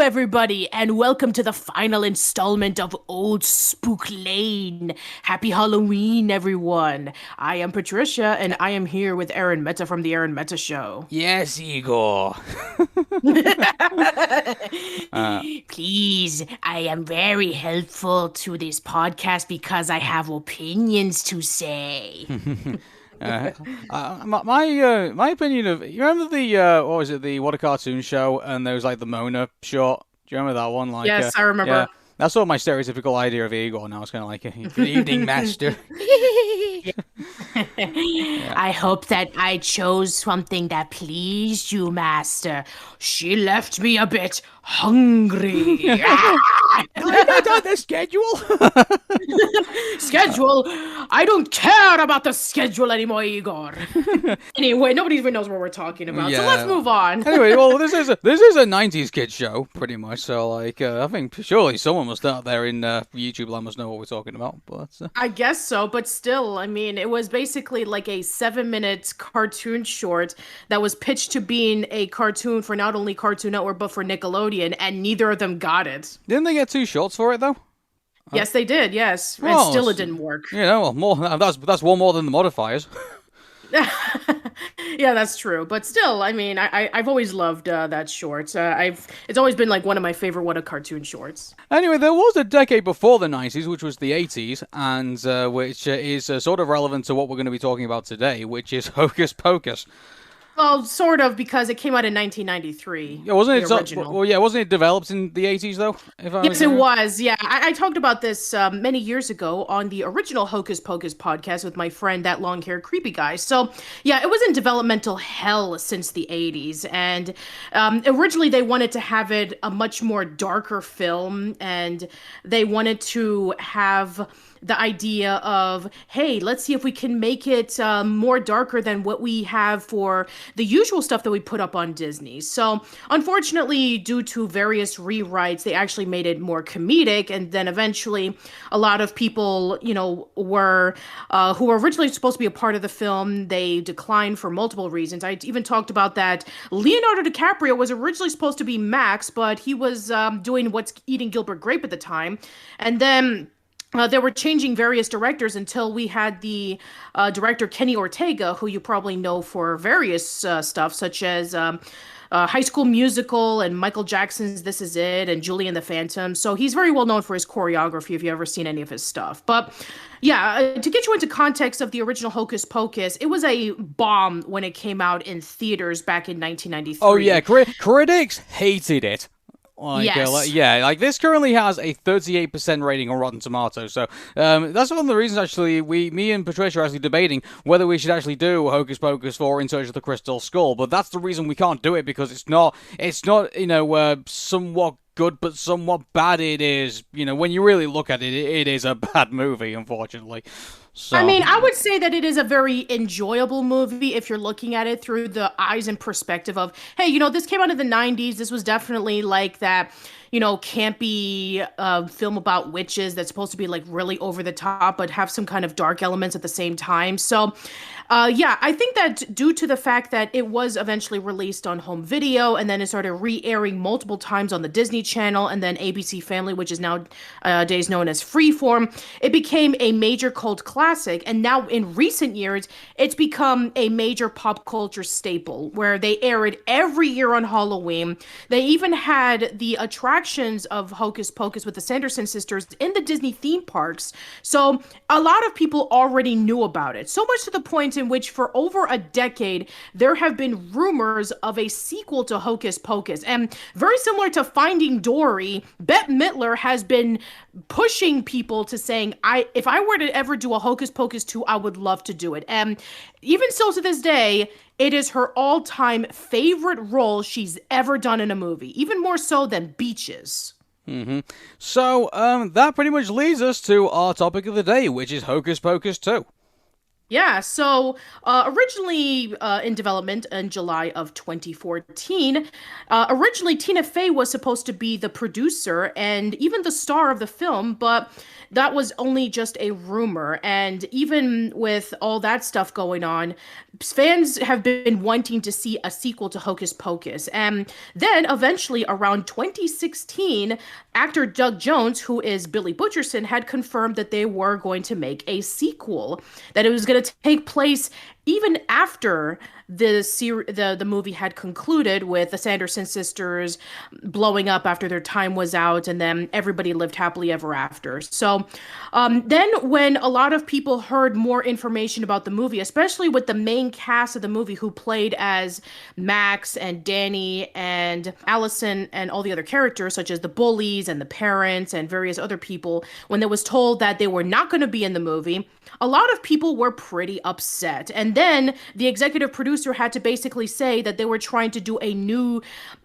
Everybody, and welcome to the final installment of Old Spook Lane. Happy Halloween, everyone. I am Patricia, and I am here with Arun Mehta from the Arun Mehta Show. Yes, Igor. Please, I am very helpful to this podcast because I have opinions to say. My opinion of, you remember the what was it, the What a Cartoon Show, and there was like the Mona short. Do you remember that one? Like, yes, I remember. Yeah, that's sort of my stereotypical idea of Igor now. It's kind of like, good evening, master. I hope that I chose something that pleased you, master. She left me a bit hungry. I not on the schedule. Schedule? I don't care about the schedule anymore, Igor. Anyway, nobody even knows what we're talking about, so let's move on. Anyway, well, this is a 90s kid show, pretty much. So, like, I think surely someone must out there in YouTube land must know what we're talking about. But I guess so, but still, I mean, it was basically like a 7-minute cartoon short that was pitched to being a cartoon for not only Cartoon Network but for Nickelodeon, and neither of them got it. Didn't they get 2 shorts for it though? Yes, they did. Yes, and still it didn't work. You know, well, more that's one more than the modifiers. Yeah, that's true. But still, I mean, I've always loved that short. It's always been like one of my favorite What a Cartoon shorts. Anyway, there was a decade before the 90s, which was the 80s, and which is sort of relevant to what we're going to be talking about today, which is Hocus Pocus. Well, sort of, because it came out in 1993. Yeah, wasn't it? Original. Well, yeah, wasn't it developed in the 80s though? Yes, it was. Yeah, I talked about this many years ago on the original Hocus Pocus podcast with my friend, that long-haired creepy guy. So, yeah, it was in developmental hell since the 80s, and originally they wanted to have it a much more darker film, and they wanted to have the idea of, hey, let's see if we can make it more darker than what we have for the usual stuff that we put up on Disney. So unfortunately, due to various rewrites, they actually made it more comedic. And then eventually a lot of people, were who were originally supposed to be a part of the film, they declined for multiple reasons. I even talked about that. Leonardo DiCaprio was originally supposed to be Max, but he was doing What's Eating Gilbert Grape at the time. And then they were changing various directors until we had the director Kenny Ortega, who you probably know for various stuff, such as High School Musical and Michael Jackson's This Is It and Julie and the Phantom. So he's very well known for his choreography, if you've ever seen any of his stuff. But yeah, to get you into context of the original Hocus Pocus, it was a bomb when it came out in theaters back in 1993. Oh yeah, critics hated it. Like this currently has a 38% rating on Rotten Tomatoes, so that's one of the reasons actually me and Patricia are actually debating whether we should actually do Hocus Pocus 4 In Search of the Crystal Skull, but that's the reason we can't do it, because it's not somewhat good but somewhat bad. It is, when you really look at it, it is a bad movie, unfortunately. So, I mean, I would say that it is a very enjoyable movie if you're looking at it through the eyes and perspective of, hey, this came out in the 90s. This was definitely like that, campy film about witches that's supposed to be like really over the top, but have some kind of dark elements at the same time. So, yeah, I think that due to the fact that it was eventually released on home video and then it started re-airing multiple times on the Disney Channel and then ABC Family, which is nowadays known as Freeform, it became a major cult classic. And now in recent years, it's become a major pop culture staple where they air it every year on Halloween. They even had the attractions of Hocus Pocus with the Sanderson Sisters in the Disney theme parks. So a lot of people already knew about it. So much to the point in which for over a decade, there have been rumors of a sequel to Hocus Pocus. And very similar to Finding Dory, Bette Midler has been pushing people to saying, if I were to ever do a Hocus Pocus 2, I would love to do it. And even still to this day, it is her all-time favorite role she's ever done in a movie, even more so than Beaches. So, that pretty much leads us to our topic of the day, which is Hocus Pocus 2. Yeah, so originally in development in July of 2014, originally Tina Fey was supposed to be the producer and even the star of the film, but that was only just a rumor. And even with all that stuff going on, fans have been wanting to see a sequel to Hocus Pocus. And then eventually around 2016, actor Doug Jones, who is Billy Butcherson, had confirmed that they were going to make a sequel, that it was going to take place even after the movie had concluded with the Sanderson sisters blowing up after their time was out, and then everybody lived happily ever after. So then when a lot of people heard more information about the movie, especially with the main cast of the movie who played as Max and Danny and Allison and all the other characters, such as the bullies and the parents and various other people, when it was told that they were not going to be in the movie, a lot of people were pretty upset. And then the executive producer had to basically say that they were trying to do a new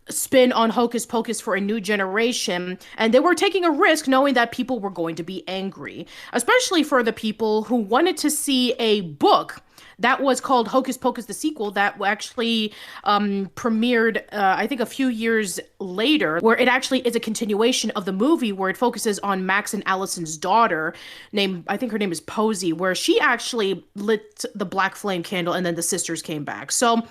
spin on Hocus Pocus for a new generation, and they were taking a risk knowing that people were going to be angry, especially for the people who wanted to see a book that was called Hocus Pocus the sequel that actually premiered, I think, a few years later, where it actually is a continuation of the movie where it focuses on Max and Allison's daughter, I think her name is Posey, where she actually lit the black flame candle and then the sisters came back. So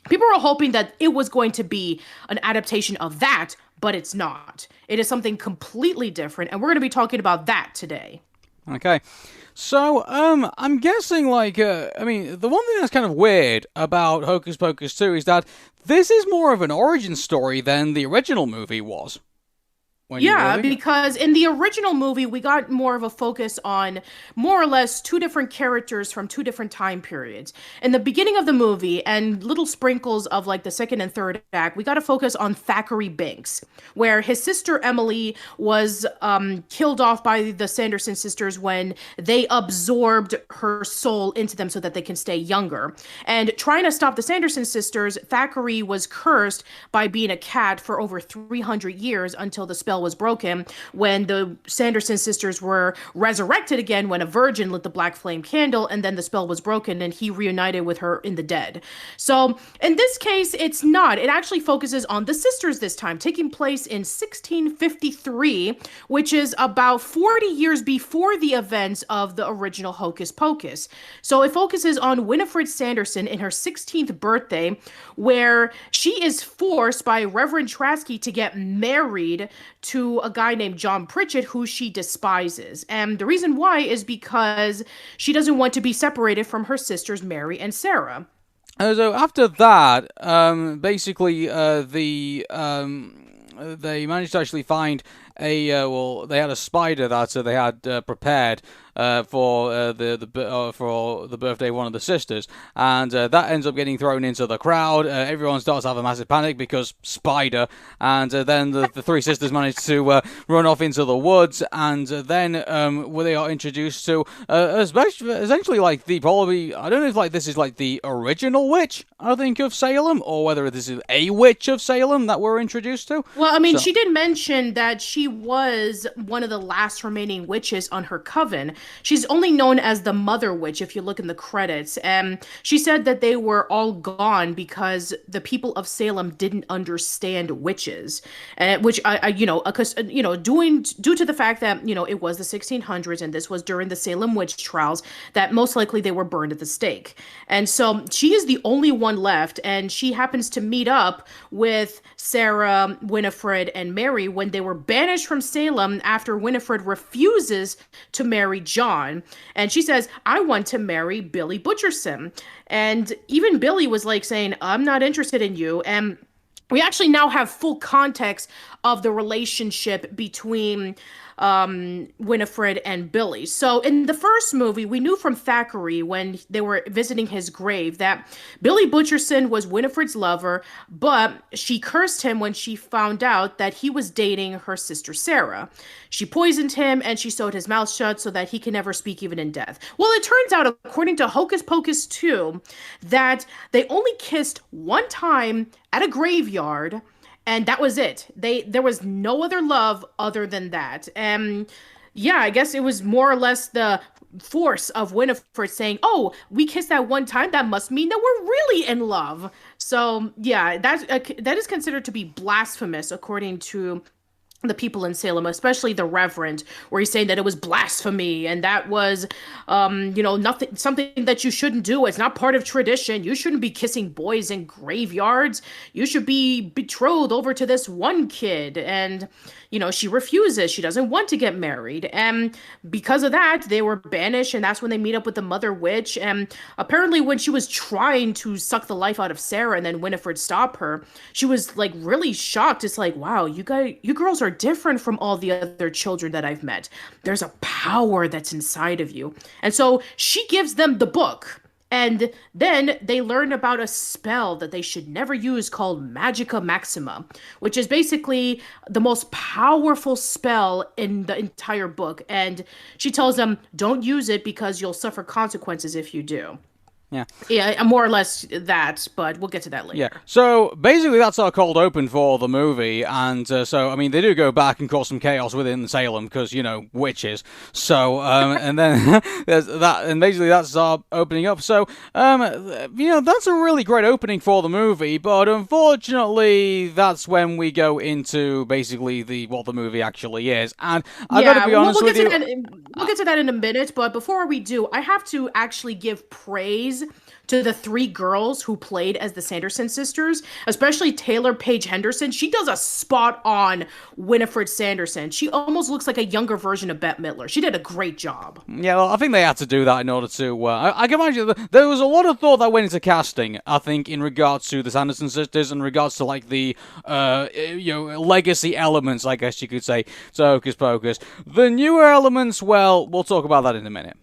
people were hoping that it was going to be an adaptation of that, but it's not. It is something completely different, and we're going to be talking about that today. Okay. So, I'm guessing, the one thing that's kind of weird about Hocus Pocus 2 is that this is more of an origin story than the original movie was. Yeah, because in the original movie, we got more of a focus on more or less two different characters from two different time periods. In the beginning of the movie and little sprinkles of like the second and third act, we got to focus on Thackeray Binks, where his sister Emily was killed off by the Sanderson sisters when they absorbed her soul into them so that they can stay younger. And trying to stop the Sanderson sisters, Thackeray was cursed by being a cat for over 300 years until the spell was broken, when the Sanderson sisters were resurrected again when a virgin lit the black flame candle, and then the spell was broken and he reunited with her in the dead. So in this case, it's not. It actually focuses on the sisters this time, taking place in 1653, which is about 40 years before the events of the original Hocus Pocus. So it focuses on Winifred Sanderson in her 16th birthday, where she is forced by Reverend Traskey to get married to a guy named John Pritchett, who she despises. And the reason why is because she doesn't want to be separated from her sisters Mary and Sarah. So after that, they managed to actually find they had a spider that they had prepared for the birthday of one of the sisters, and that ends up getting thrown into the crowd. Everyone starts to have a massive panic because spider, and then the three sisters manage to run off into the woods, and then where they are introduced to essentially like I don't know if like this is like the original witch, I think, of Salem, or whether this is a witch of Salem that we're introduced to. Well, I mean, she did mention that she she was one of the last remaining witches on her coven. She's only known as the Mother Witch if you look in the credits. And she said that they were all gone because the people of Salem didn't understand witches, which due to the fact that it was the 1600s and this was during the Salem witch trials, that most likely they were burned at the stake. And so she is the only one left, and she happens to meet up with Sarah, Winifred, and Mary when they were banished from Salem after Winifred refuses to marry John. And she says, I want to marry Billy Butcherson. And even Billy was like saying, I'm not interested in you. And we actually now have full context of the relationship between Winifred and Billy. So in the first movie, we knew from Thackeray when they were visiting his grave that Billy Butcherson was Winifred's lover, but she cursed him when she found out that he was dating her sister Sarah. She poisoned him and she sewed his mouth shut so that he can never speak even in death. Well, it turns out, according to Hocus Pocus 2, that they only kissed one time at a graveyard, and that was it. There was no other love other than that. And yeah, I guess it was more or less the force of Winifred saying, oh, we kissed that one time, that must mean that we're really in love. So yeah, that is considered to be blasphemous according to the people in Salem, especially the reverend, where he's saying that it was blasphemy and that was, nothing, something that you shouldn't do. It's not part of tradition. You shouldn't be kissing boys in graveyards. You should be betrothed over to this one kid. And, she refuses. She doesn't want to get married. And because of that, they were banished. And that's when they meet up with the Mother Witch. And apparently when she was trying to suck the life out of Sarah and then Winifred stopped her, she was like really shocked. It's like, wow, you girls are different from all the other children that I've met. There's a power that's inside of you. And so she gives them the book. And then they learn about a spell that they should never use called Magica Maxima, which is basically the most powerful spell in the entire book. And she tells them, don't use it because you'll suffer consequences if you do. Yeah, more or less that, but we'll get to that later. Yeah, so basically that's our cold open for the movie, and they do go back and cause some chaos within Salem, because, witches. So, and then there's that, and basically that's our opening up. So, that's a really great opening for the movie, but unfortunately that's when we go into basically what the movie actually is. And I gotta be honest with you. We'll get to that in a minute, but before we do, I have to actually give praise to the three girls who played as the Sanderson sisters, especially Taylor Paige Henderson. She does a spot-on Winifred Sanderson. She almost looks like a younger version of Bette Midler. She did a great job. Yeah, well, I think they had to do that in order to... I can imagine there was a lot of thought that went into casting, I think, in regards to the Sanderson sisters, in regards to, like, the, legacy elements, I guess you could say, to Hocus Pocus. The newer elements, well, we'll talk about that in a minute.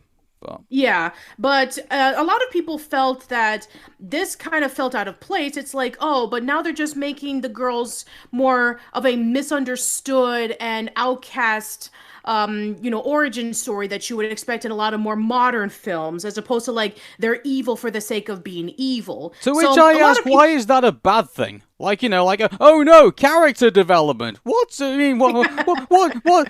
Yeah, but a lot of people felt that this kind of felt out of place. It's like, oh, but now they're just making the girls more of a misunderstood and outcast origin story that you would expect in a lot of more modern films, as opposed to like they're evil for the sake of being evil. To which I ask, why is that a bad thing? Like, oh no, character development. What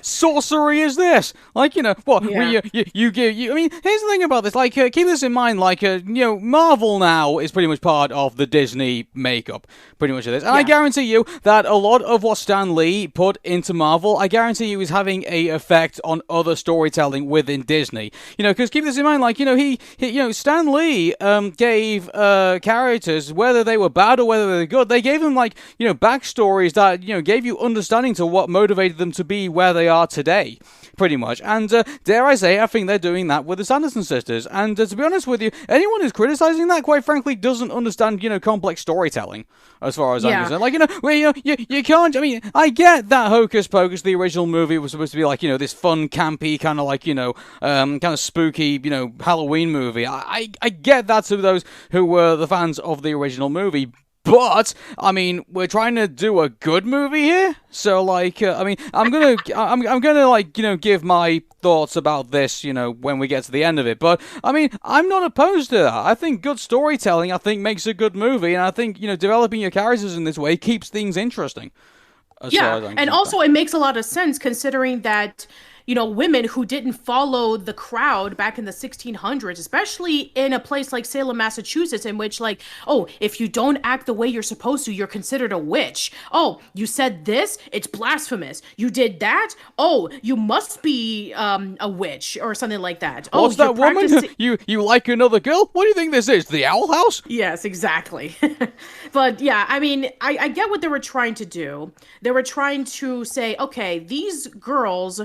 sorcery is this? Like, what? Yeah. You give. I mean, here's the thing about this. Like, keep this in mind. Like, Marvel now is pretty much part of the Disney makeup. Pretty much of this. And I guarantee you that a lot of what Stan Lee put into Marvel, I guarantee you is having a effect on other storytelling within Disney. Because keep this in mind. Like, Stan Lee gave characters, whether they were bad or whether they were good, they gave them backstories that gave you understanding to what motivated them to be where they are today, pretty much. And dare I say, I think they're doing that with the Sanderson sisters. And to be honest with you, anyone who's criticizing that, quite frankly, doesn't understand complex storytelling, as far as I'm concerned. Like, you can't. I mean, I get that Hocus Pocus, the original movie, was supposed to be like this fun, campy kind of like kind of spooky Halloween movie. I get that to those who were the fans of the original movie. But I mean, we're trying to do a good movie here, so like, I'm gonna give my thoughts about this, when we get to the end of it. But I mean, I'm not opposed to that. I think good storytelling, makes a good movie, and I think developing your characters in this way keeps things interesting. as far Yeah, as I'm and concerned. also it makes a lot of sense considering that, women who didn't follow the crowd back in the 1600s, especially in a place like Salem, Massachusetts, in which, like, oh, if you don't act the way you're supposed to, you're considered a witch. Oh, you said this, it's blasphemous. You did that, oh, you must be a witch or something like that. Oh, What's you're that woman? practicing. You like another girl? What do you think this is? The Owl House? Yes, exactly. But yeah, I mean, I get what they were trying to do. They were trying to say, okay, these girls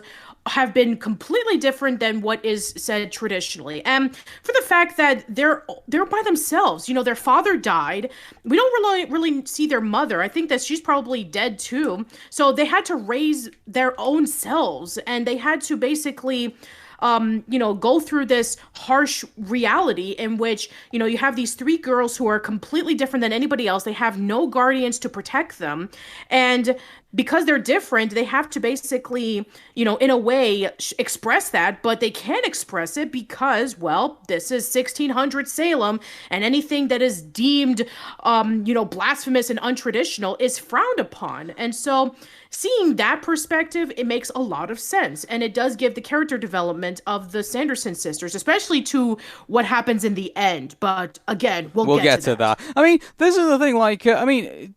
have been completely different than what is said traditionally. And for the fact that they're by themselves. Their father died. We don't really see their mother. I think that she's probably dead too. So they had to raise their own selves, and they had to basically go through this harsh reality in which, you have these three girls who are completely different than anybody else. They have no guardians to protect them. And because they're different, they have to basically, in a way, express that, but they can't express it because, well, this is 1600 Salem, and anything that is deemed, blasphemous and untraditional is frowned upon. And so, seeing that perspective, it makes a lot of sense. And it does give the character development of the Sanderson sisters, especially to what happens in the end. But again, we'll get to that. I mean, this is the thing,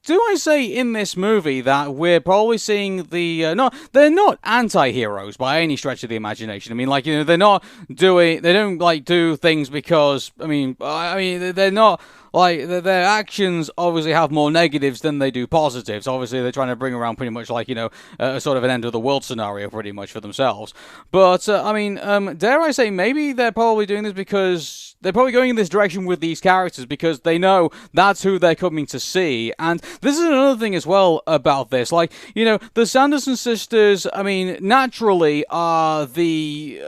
do I say in this movie that we're probably seeing they're not anti-heroes by any stretch of the imagination. I mean, they're not they don't do things because, they're not, their actions obviously have more negatives than they do positives. Obviously, they're trying to bring around pretty much a sort of an end of the world scenario pretty much for themselves. But, dare I say, maybe they're probably doing this because they're probably going in this direction with these characters because they know that's who they're coming to see. And this is another thing as well about this. The Sanderson sisters, naturally are the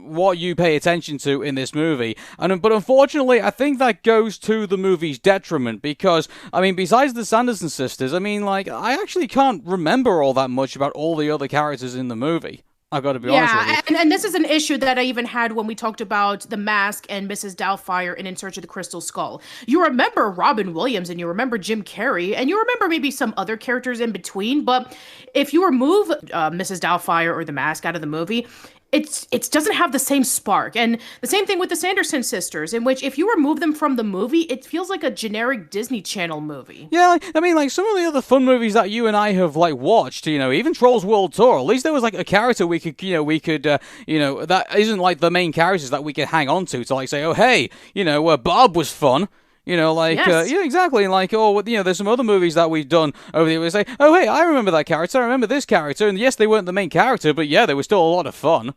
what you pay attention to in this movie. But unfortunately, I think that goes to the movie's detriment because, besides the Sanderson sisters, I actually can't remember all that much about all the other characters in the movie. I've got to be honest with you. And this is an issue that I even had when we talked about The Mask and Mrs. Doubtfire in Search of the Crystal Skull. You remember Robin Williams and you remember Jim Carrey and you remember maybe some other characters in between, but if you remove Mrs. Doubtfire or The Mask out of the movie, it doesn't have the same spark. And the same thing with the Sanderson sisters, in which if you remove them from the movie, it feels like a generic Disney Channel movie. Yeah, some of the other fun movies that you and I have watched, even Trolls World Tour, at least there was a character we could that isn't the main characters that we could hang on to say, oh hey, Bob was fun. Yes. Yeah, exactly. There's some other movies that we've done over the years. Say, oh, hey, I remember that character. I remember this character. And yes, they weren't the main character, but yeah, they were still a lot of fun.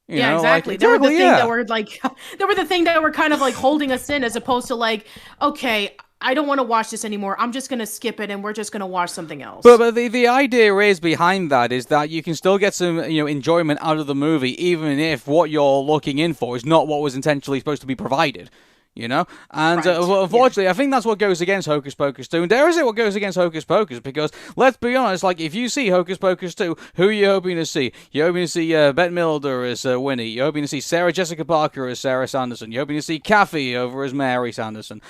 Exactly. They were the thing that were they were the thing that were kind of holding us in as opposed to okay, I don't want to watch this anymore. I'm just going to skip it and we're just going to watch something else. But the idea is behind that is that you can still get some, enjoyment out of the movie, even if what you're looking in for is not what was intentionally supposed to be provided. And right. Unfortunately, I think that's what goes against Hocus Pocus 2. And dare I say what goes against Hocus Pocus, because let's be honest, if you see Hocus Pocus 2, who are you hoping to see? You're hoping to see Bette Midler as Winnie. You're hoping to see Sarah Jessica Parker as Sarah Sanderson. You're hoping to see Kathy over as Mary Sanderson.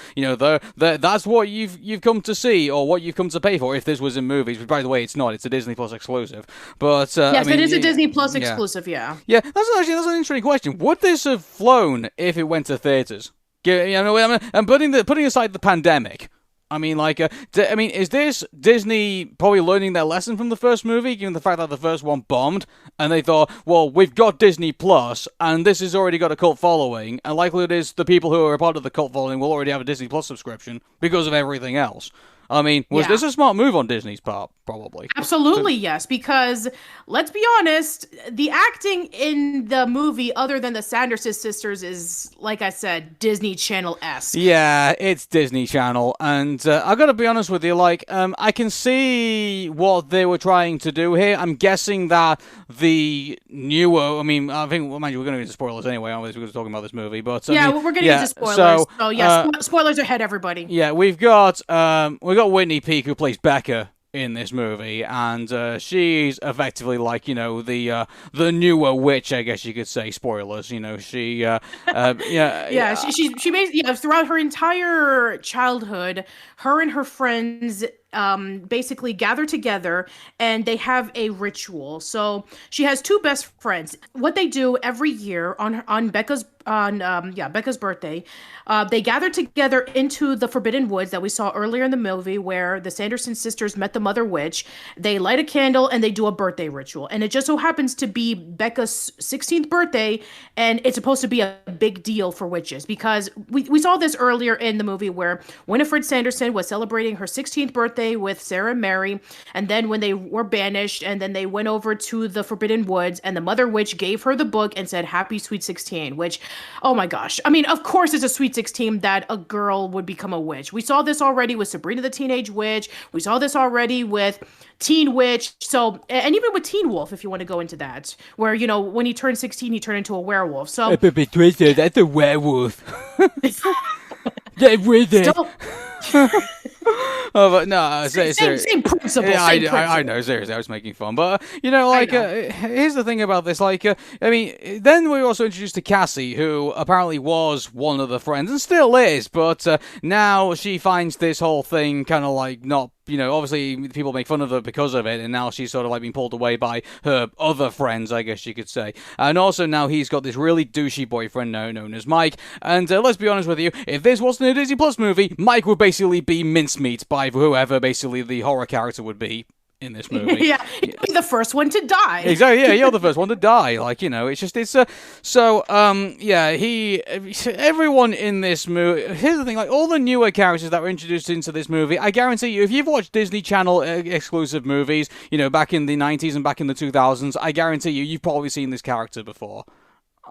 That's what you've come to see, or what you've come to pay for if this was in movies. But by the way, it's not. It's a Disney Plus exclusive. But yes, it is a Disney Plus exclusive, yeah. Yeah, that's an interesting question. Would this have flown if it went to theaters? I'm putting aside the pandemic. Is this Disney probably learning their lesson from the first movie, given the fact that the first one bombed, and they thought, well, we've got Disney Plus, and this has already got a cult following, and likely it is the people who are a part of the cult following will already have a Disney Plus subscription because of everything else. Was this a smart move on Disney's part? Probably. Absolutely, yes, because let's be honest, the acting in the movie, other than the Sanderson sisters, is, like I said, Disney Channel-esque. Yeah, it's Disney Channel, and I gotta be honest with you, I can see what they were trying to do here. I'm guessing that the newer, I think, mind you, we're gonna get into spoilers anyway, aren't we? We're talking about this movie, but we're getting into spoilers. So spoilers ahead, everybody. Yeah, we've got Whitney Peak, who plays Becca in this movie, and she's effectively the newer witch, I guess you could say. Spoilers, she she throughout her entire childhood, her and her friends basically gather together and they have a ritual. So she has two best friends. What they do every year on Becca's birthday, they gather together into the Forbidden Woods that we saw earlier in the movie, where the Sanderson sisters met the Mother Witch. They light a candle and they do a birthday ritual, and it just so happens to be Becca's 16th birthday, and it's supposed to be a big deal for witches because we saw this earlier in the movie where Winifred Sanderson was celebrating her 16th birthday with Sarah and Mary, and then when they were banished, and then they went over to the Forbidden Woods, and the Mother Witch gave her the book and said, "Happy Sweet 16," which, oh my gosh. I mean, of course it's a Sweet 16 that a girl would become a witch. We saw this already with Sabrina the Teenage Witch. We saw this already with Teen Witch. So, and even with Teen Wolf, if you want to go into that, where, you know, when he turned 16, he turned into a werewolf. So, Patricia, that's a werewolf. Get with it. Oh, but no, same principle. Yeah, same principle. I know, seriously, I was making fun. But, you know, like, here's the thing about this. Like, I mean, then we were also introduced to Cassie, who apparently was one of the friends, and still is, but now she finds this whole thing kind of like not, you know, obviously people make fun of her because of it, and now she's sort of like being pulled away by her other friends, I guess you could say. And also now he's got this really douchey boyfriend now known as Mike, and let's be honest with you, if this wasn't a Disney Plus movie, Mike would basically be mincemeat by whoever basically the horror character would be in this movie. Yeah, he'd be the first one to die. Exactly, yeah, you're the first one to die. Like, you know, it's just, everyone in this movie, here's the thing, like, all the newer characters that were introduced into this movie, I guarantee you, if you've watched Disney Channel exclusive movies, you know, back in the 90s and back in the 2000s, I guarantee you, you've probably seen this character before.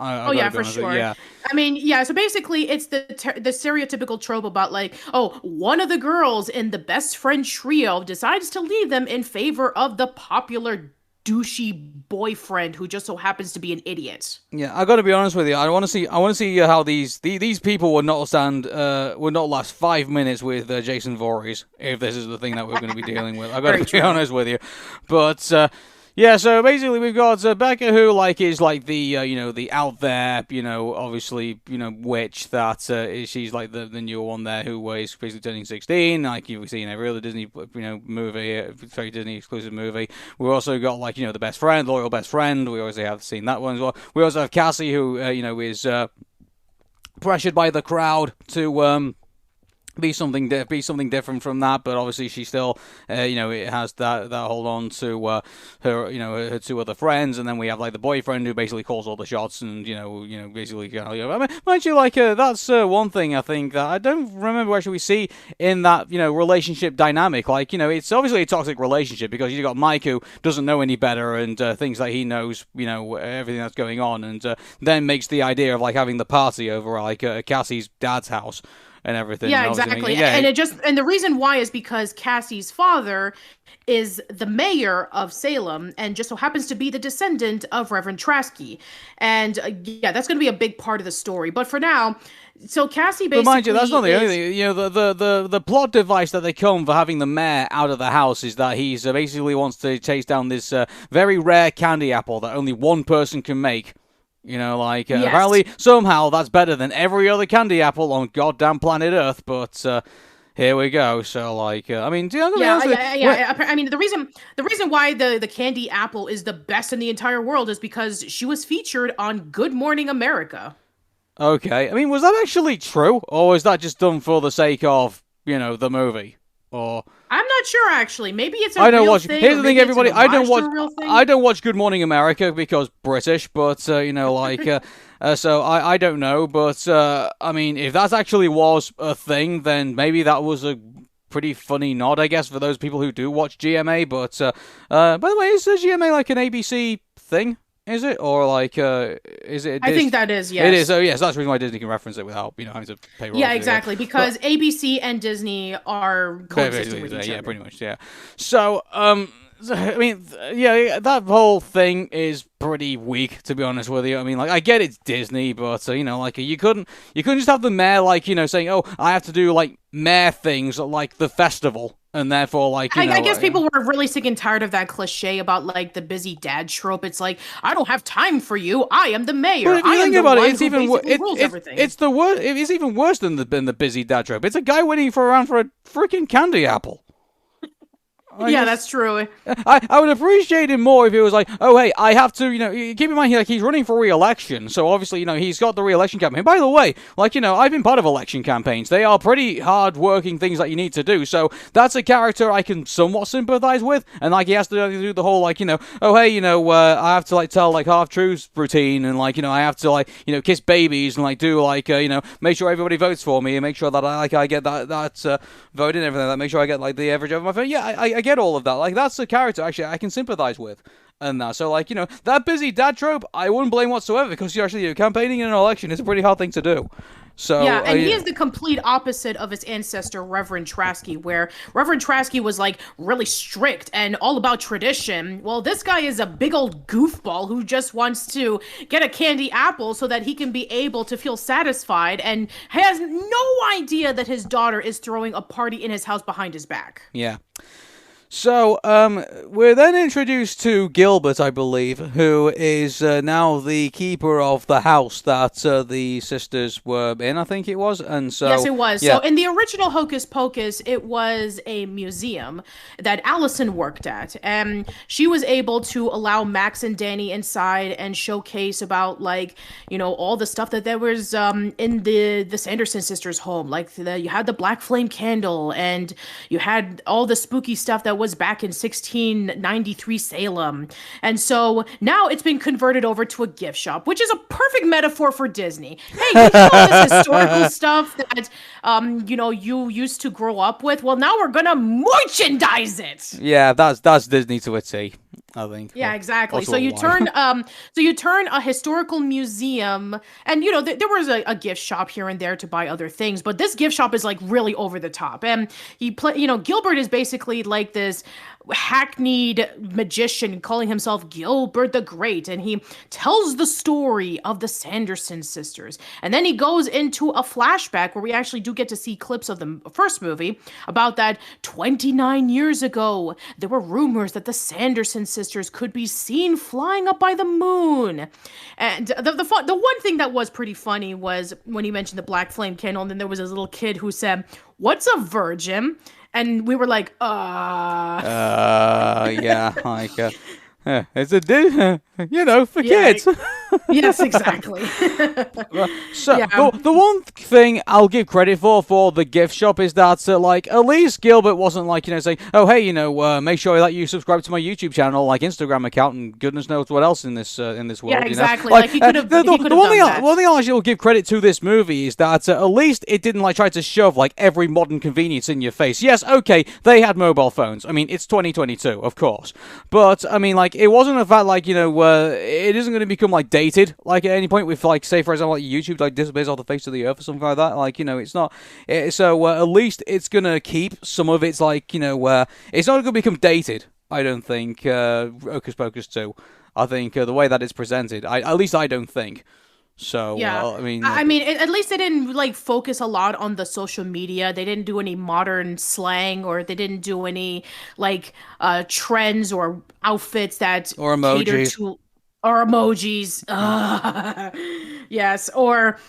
Oh yeah, for sure. Yeah. I mean, yeah. So basically, it's the stereotypical trope about like, oh, one of the girls in the best friend trio decides to leave them in favor of the popular douchey boyfriend who just so happens to be an idiot. Yeah, I got to be honest with you. I want to see how these people would not last 5 minutes with Jason Voorhees if this is the thing that we're going to be dealing with. I got to be honest with you, but. Yeah, so basically we've got Becca, who like is like the you know, the out there, you know, obviously, you know, witch that she's like the newer one there who is basically turning 16, like you've seen every other Disney, you know, movie, very Disney exclusive movie. We've also got like, you know, the best friend, loyal best friend. We always have seen that one as well. We also have Cassie, who you know, is pressured by the crowd to be something different from that, but obviously she still, you know, it has that hold on to her, you know, her two other friends, and then we have like the boyfriend who basically calls all the shots, and you know, basically, I mean, mind you, like that's one thing I think that I don't remember actually we see in that, you know, relationship dynamic. Like, you know, it's obviously a toxic relationship because you got Mike who doesn't know any better and thinks that he knows, you know, everything that's going on, and then makes the idea of like having the party over like Cassie's dad's house. And everything. Yeah, exactly. Yeah. And the reason why is because Cassie's father is the mayor of Salem and just so happens to be the descendant of Reverend Trasky. And yeah, that's going to be a big part of the story. But for now, so Cassie basically. But mind you, that's not the only thing. You know, the plot device that they come for having the mayor out of the house is that he's basically wants to chase down this very rare candy apple that only one person can make. You know, like, yes. Apparently, somehow, that's better than every other candy apple on goddamn planet Earth, but, here we go. So, like, I mean, I mean, the reason why the candy apple is the best in the entire world is because she was featured on Good Morning America. Okay. I mean, was that actually true? Or was that just done for the sake of, you know, the movie? Or... I'm not sure, actually. Maybe it's a real thing. Here's the thing, everybody. I don't watch Good Morning America because British, but you know, like, so I don't know. But I mean, if that actually was a thing, then maybe that was a pretty funny nod, I guess, for those people who do watch GMA. But by the way, is GMA like an ABC thing? Is it? Or like, is it? I think that is, yes. It is. Oh, yes. That's the reason why Disney can reference it without, you know, having to pay royalties. Yeah, exactly. Because ABC and Disney are coexisting with each other. Yeah, pretty much. Yeah. So, I mean, yeah, that whole thing is pretty weak, to be honest with you. I mean, like, I get it's Disney, but you know, like, you couldn't just have the mayor, like, you know, saying, oh, I have to do like mayor things like the festival. And therefore, like, you know, I guess people were really sick and tired of that cliche about, like, the busy dad trope. It's like, I don't have time for you. I am the mayor. But if you think about it, it's even it's the worst. It's even worse than the busy dad trope. It's a guy waiting around for a freaking candy apple. Yeah, that's true. I would appreciate it more if it was like, oh, hey, I have to, keep in mind, he's running for re-election, so obviously, he's got the re-election campaign. By the way, I've been part of election campaigns. They are pretty hard-working things that you need to do, so that's a character I can somewhat sympathize with, and, he has to do the whole, oh, hey, I have to, tell, half-truths routine, and, I have to, kiss babies, and, do, make sure everybody votes for me, and make sure that, I get that vote and everything, make sure I get, the average over my phone. Yeah, I get all of that. That's a character, actually, I can sympathize with. And that. So, that busy dad trope, I wouldn't blame whatsoever, because you're actually campaigning in an election is a pretty hard thing to do. So, yeah, and he is the complete opposite of his ancestor, Reverend Trasky, where Reverend Trasky was, really strict and all about tradition. Well, this guy is a big old goofball who just wants to get a candy apple so that he can be able to feel satisfied and has no idea that his daughter is throwing a party in his house behind his back. Yeah. So, we're then introduced to Gilbert, I believe, who is now the keeper of the house that the sisters were in, I think it was. And so, yes, it was. Yeah. So in the original Hocus Pocus, it was a museum that Allison worked at. And she was able to allow Max and Danny inside and showcase about, all the stuff that there was in the Sanderson Sisters' home. You had the black flame candle, and you had all the spooky stuff that was back in 1693 Salem. And so now it's been converted over to a gift shop, which is a perfect metaphor for Disney. Hey, you know all this historical stuff that you used to grow up with? Well, now we're gonna merchandise it. Yeah, that's Disney to a T, I think. Yeah, exactly. So you turn a historical museum, and there was a gift shop here and there to buy other things, but this gift shop is really over the top. And Gilbert is basically like this hackneyed magician calling himself Gilbert the Great, and he tells the story of the Sanderson sisters. And then he goes into a flashback where we actually do get to see clips of the first movie about that 29 years ago. There were rumors that the Sanderson sisters could be seen flying up by the moon. And the one thing that was pretty funny was when he mentioned the black flame candle, and then there was this little kid who said, "What's a virgin?" And we were like, yeah, it's a for kids. Yes, exactly. So, yeah. the one thing I'll give credit for the gift shop is that, at least Gilbert wasn't saying, oh, hey, make sure that you subscribe to my YouTube channel, Instagram account, and goodness knows what else in this world. Yeah, exactly. He could have. One thing I actually will give credit to this movie is that at least it didn't try to shove every modern convenience in your face. Yes, okay, they had mobile phones. I mean, it's 2022, of course, but I mean, it wasn't a fact it isn't going to become dated at any point with say for example YouTube disappears off the face of the earth or something like that. It's not. So at least it's gonna keep some of its it's not gonna become dated. I don't think Hocus Pocus 2. I think the way that it's presented, at least I don't think. So yeah, I mean, at least they didn't focus a lot on the social media. They didn't do any modern slang, or they didn't do any trends or outfits that or emojis. Cater to. Or emojis. Yes. Or,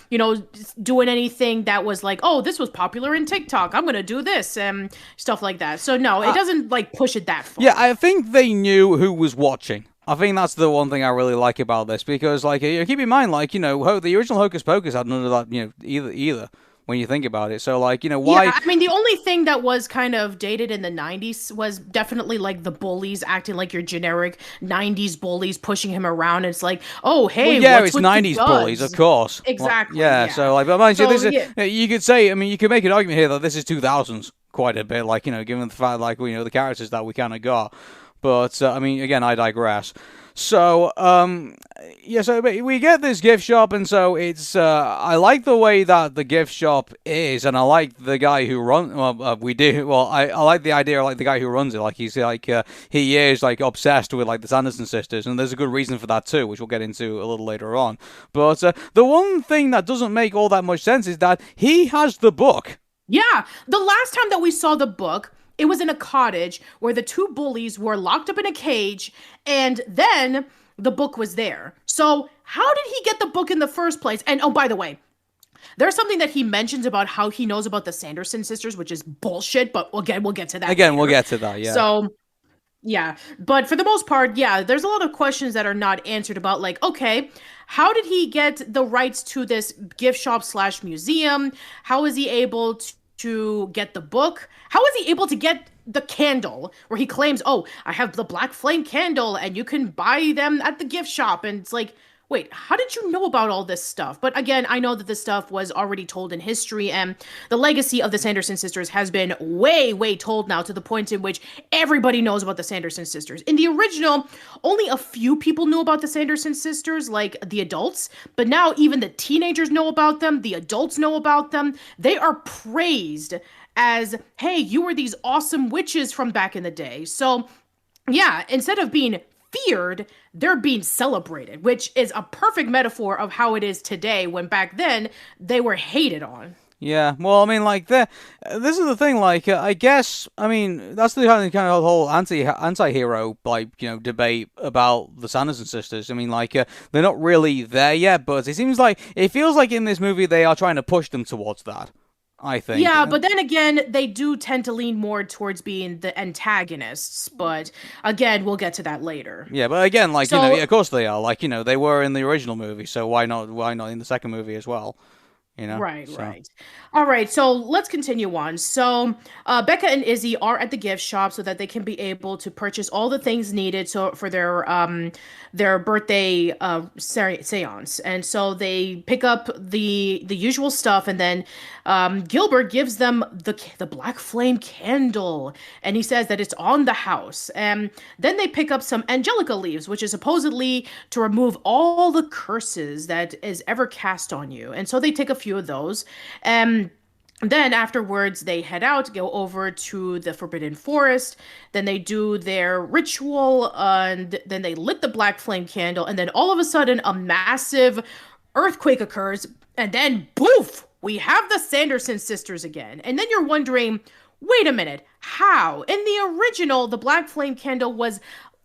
doing anything that was oh, this was popular in TikTok, I'm going to do this, and stuff like that. So, no, it doesn't, push it that far. Yeah, I think they knew who was watching. I think that's the one thing I really like about this, because, keep in mind, the original Hocus Pocus had none of that, either. When you think about it. So, why... Yeah, I mean, the only thing that was kind of dated in the 90s was definitely, the bullies acting like your generic 90s bullies, pushing him around. It's oh, hey, well, what's it's 90s bullies, of course. Exactly. Yeah, so, but mind you, you could say, I mean, you could make an argument here that this is 2000s quite a bit, given the fact, the characters that we kind of got. But, I mean, again, I digress. So, so we get this gift shop, and so it's, I like the way that the gift shop is, and I like the guy who runs, I like the idea of, the guy who runs it, he's, he is, obsessed with, the Sanderson sisters, and there's a good reason for that, too, which we'll get into a little later on. But, the one thing that doesn't make all that much sense is that he has the book. Yeah, the last time that we saw the book, it was in a cottage where the two bullies were locked up in a cage, and then the book was there. So how did he get the book in the first place? And, oh, by the way, there's something that he mentions about how he knows about the Sanderson sisters, which is bullshit, but again, we'll get to that later. We'll get to that, yeah. So Yeah, but for the most part, yeah, there's a lot of questions that are not answered about like, okay, how did he get the rights to this gift shop slash museum? How is he able to get the book? How is he able to get the candle where he claims, oh, I have the black flame candle and you can buy them at the gift shop? And it's like, wait, how did you know about all this stuff? But again, I know that this stuff was already told in history, and the legacy of the Sanderson sisters has been way, way told now to the point in which everybody knows about the Sanderson sisters. In the original, only a few people knew about the Sanderson sisters, like the adults, but now even the teenagers know about them, the adults know about them. They are praised as, hey, you were these awesome witches from back in the day. So, yeah, instead of being feared, they're being celebrated, which is a perfect metaphor of how it is today when back then they were hated on. Yeah, well, I mean, like, this is the thing, like, I guess, I mean, that's the kind of whole anti-hero, like, debate about the Sanderson sisters. I mean, like, they're not really there yet, but it feels like in this movie they are trying to push them towards that, I think. Yeah, but then again, they do tend to lean more towards being the antagonists, but again, we'll get to that later. Yeah, but again, like, of course they are, like, they were in the original movie, so why not in the second movie as well? Right, right. All right, so let's continue on. So, Becca and Izzy are at the gift shop so that they can be able to purchase all the things needed for their birthday séance. And so they pick up the usual stuff, and then Gilbert gives them the black flame candle, and he says that it's on the house. And then they pick up some angelica leaves, which is supposedly to remove all the curses that is ever cast on you. And so they take a few of those. Then afterwards, they head out, go over to the Forbidden Forest. Then they do their ritual, and then they lit the black flame candle. And then all of a sudden, a massive earthquake occurs. And then, poof, we have the Sanderson sisters again. And then you're wondering, wait a minute, how? In the original, the black flame candle was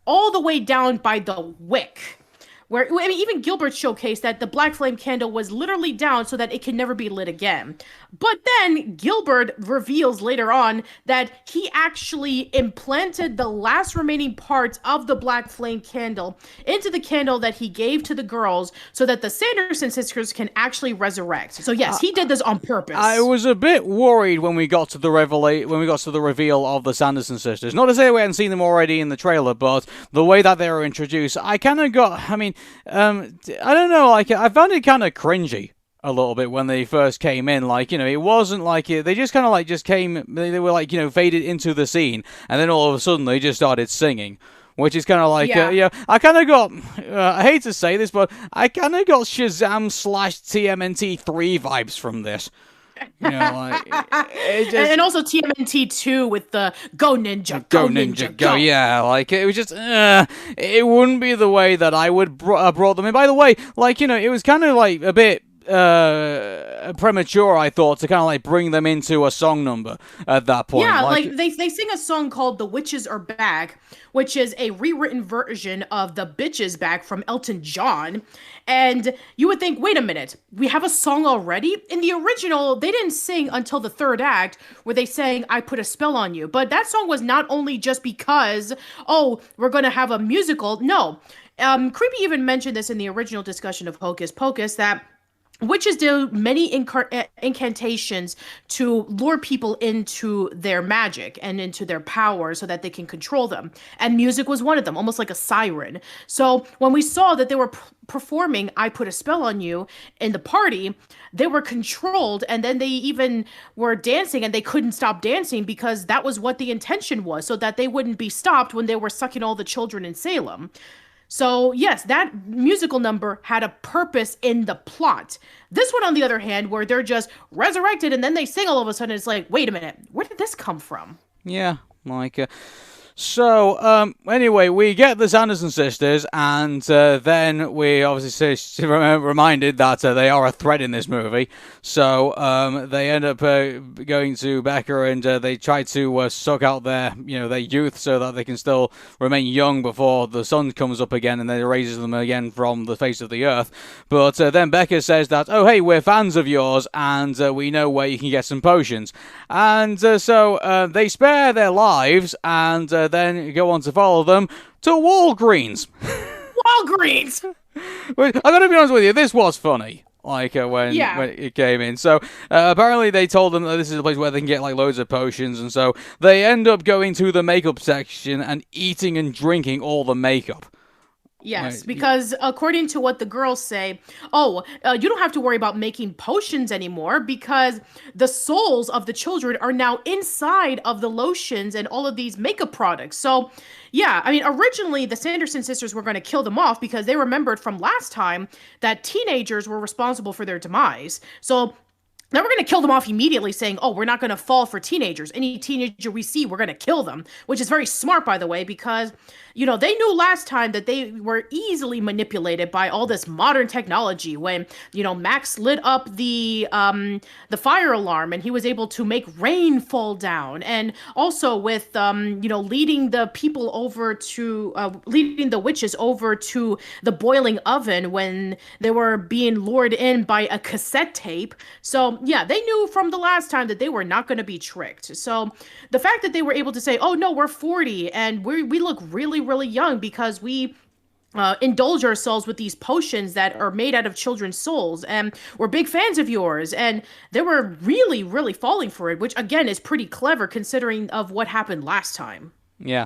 all the way down by the wick. Where, I mean, even Gilbert showcased that the black flame candle was literally down so that it can never be lit again. But then Gilbert reveals later on that he actually implanted the last remaining parts of the black flame candle into the candle that he gave to the girls so that the Sanderson sisters can actually resurrect. So yes, he did this on purpose. I was a bit worried when we got to the reveal of the Sanderson sisters. Not to say we hadn't seen them already in the trailer, but the way that they were introduced, I kind of got, I mean, I don't know, like, I found it kind of cringy a little bit when they first came in. Like, it wasn't like they just kind of like just came, they were like, faded into the scene, and then all of a sudden they just started singing. Which is kind of like, I kind of got, I hate to say this, but I kind of got Shazam / TMNT 3 vibes from this. And also TMNT 2 with the Go Ninja, Go Ninja, Go. Yeah, like, it was just, it wouldn't be the way that I would brought them in. By the way, like, it was kind of like a bit premature, I thought, to kind of like bring them into a song number at that point. Yeah, like they sing a song called The Witches Are Back, which is a rewritten version of The Bitches Back from Elton John. And you would think, wait a minute, we have a song already? In the original, they didn't sing until the third act, where they sang I Put a Spell on You. But that song was not only just because, oh, we're going to have a musical. No. Creepy even mentioned this in the original discussion of Hocus Pocus, that witches do many incantations to lure people into their magic and into their power so that they can control them. And music was one of them, almost like a siren. So when we saw that they were performing I Put a Spell on You in the party, they were controlled, and then they even were dancing, and they couldn't stop dancing because that was what the intention was, so that they wouldn't be stopped when they were sucking all the children in Salem. So, yes, that musical number had a purpose in the plot. This one, on the other hand, where they're just resurrected and then they sing all of a sudden, it's like, wait a minute, where did this come from? Yeah, like, anyway, we get the Sanderson sisters, and then we obviously reminded that they are a threat in this movie. So they end up going to Becca, and they try to suck out their youth so that they can still remain young before the sun comes up again and then raises them again from the face of the earth. But then Becca says that, oh, hey, we're fans of yours, and we know where you can get some potions. And so they spare their lives, and then go on to follow them to Walgreens. Walgreens! I gotta be honest with you, this was funny. Like when it came in. So apparently they told them that this is a place where they can get like loads of potions, and so they end up going to the makeup section and eating and drinking all the makeup. Yes, because according to what the girls say, you don't have to worry about making potions anymore because the souls of the children are now inside of the lotions and all of these makeup products. So, yeah, I mean, originally the Sanderson sisters were going to kill them off because they remembered from last time that teenagers were responsible for their demise. So now we're going to kill them off immediately, saying, we're not going to fall for teenagers. Any teenager we see, we're going to kill them, which is very smart, by the way, because, they knew last time that they were easily manipulated by all this modern technology when, Max lit up the fire alarm and he was able to make rain fall down. And also with, leading the people over to, leading the witches over to the boiling oven when they were being lured in by a cassette tape. So, yeah, they knew from the last time that they were not going to be tricked. So the fact that they were able to say, oh, no, we're 40 and we look really, really young because we indulge ourselves with these potions that are made out of children's souls, and we're big fans of yours. And they were really, really falling for it, which, again, is pretty clever considering of what happened last time. Yeah.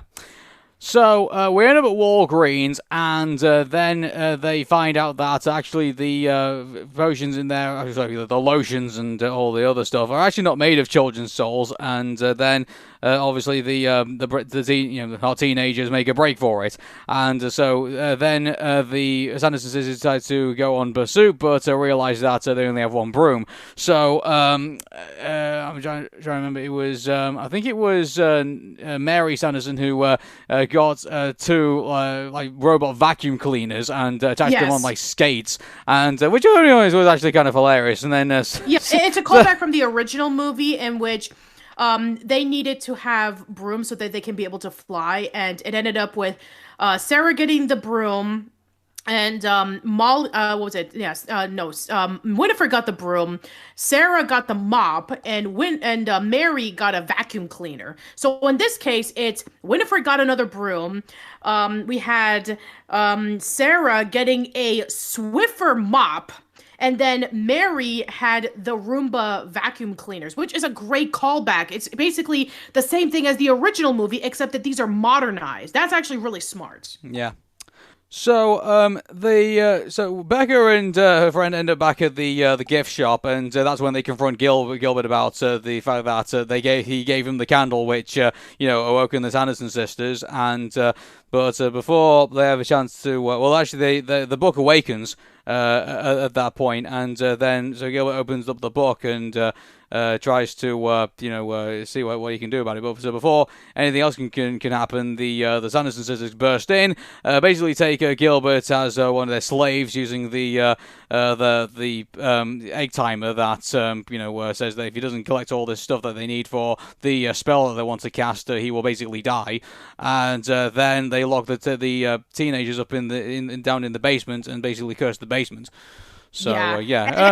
So we end up at Walgreens, and then they find out that actually the potions in there, sorry, the lotions and all the other stuff, are actually not made of children's souls. And then obviously our teenagers make a break for it, and so then the Sanderson sisters decide to go on pursuit, but realize that they only have one broom. So I'm trying to remember. It was I think it was Mary Sanderson who got two like robot vacuum cleaners and attached them on like skates, and which was actually kind of hilarious. And then it's a callback from the original movie in which they needed to have brooms so that they can be able to fly, and it ended up with Sarah getting the broom. And Molly, what was it? Yes, Winifred got the broom, Sarah got the mop, and Mary got a vacuum cleaner. So in this case, it's Winifred got another broom. We had Sarah getting a Swiffer mop. And then Mary had the Roomba vacuum cleaners, which is a great callback. It's basically the same thing as the original movie, except that these are modernized. That's actually really smart. Yeah. So so Becca and her friend end up back at the gift shop, and that's when they confront Gilbert about the fact that he gave him the candle, which awoken the Sanderson sisters, and but before they have a chance to actually the book awakens at that point, and then so Gilbert opens up the book and tries to see what he can do about it. But so before anything else can happen, the Sanderson sisters burst in, basically take Gilbert as one of their slaves using the egg timer that says that if he doesn't collect all this stuff that they need for the spell that they want to cast, he will basically die. And then they lock the teenagers up down in the basement and basically curse the basement. So,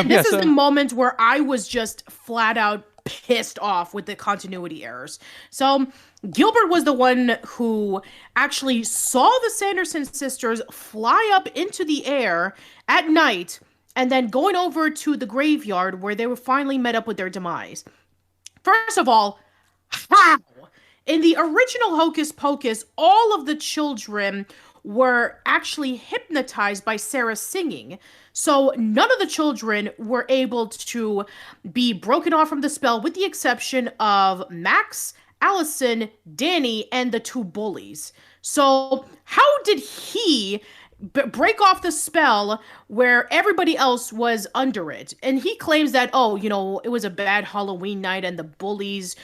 this is the moment where I was just flat out pissed off with the continuity errors. So, Gilbert was the one who actually saw the Sanderson sisters fly up into the air at night and then going over to the graveyard where they were finally met up with their demise. First of all, how? In the original Hocus Pocus, all of the children were actually hypnotized by Sarah singing. So none of the children were able to be broken off from the spell with the exception of Max, Allison, Danny, and the two bullies. So how did he break off the spell where everybody else was under it? And he claims that, it was a bad Halloween night and the bullies,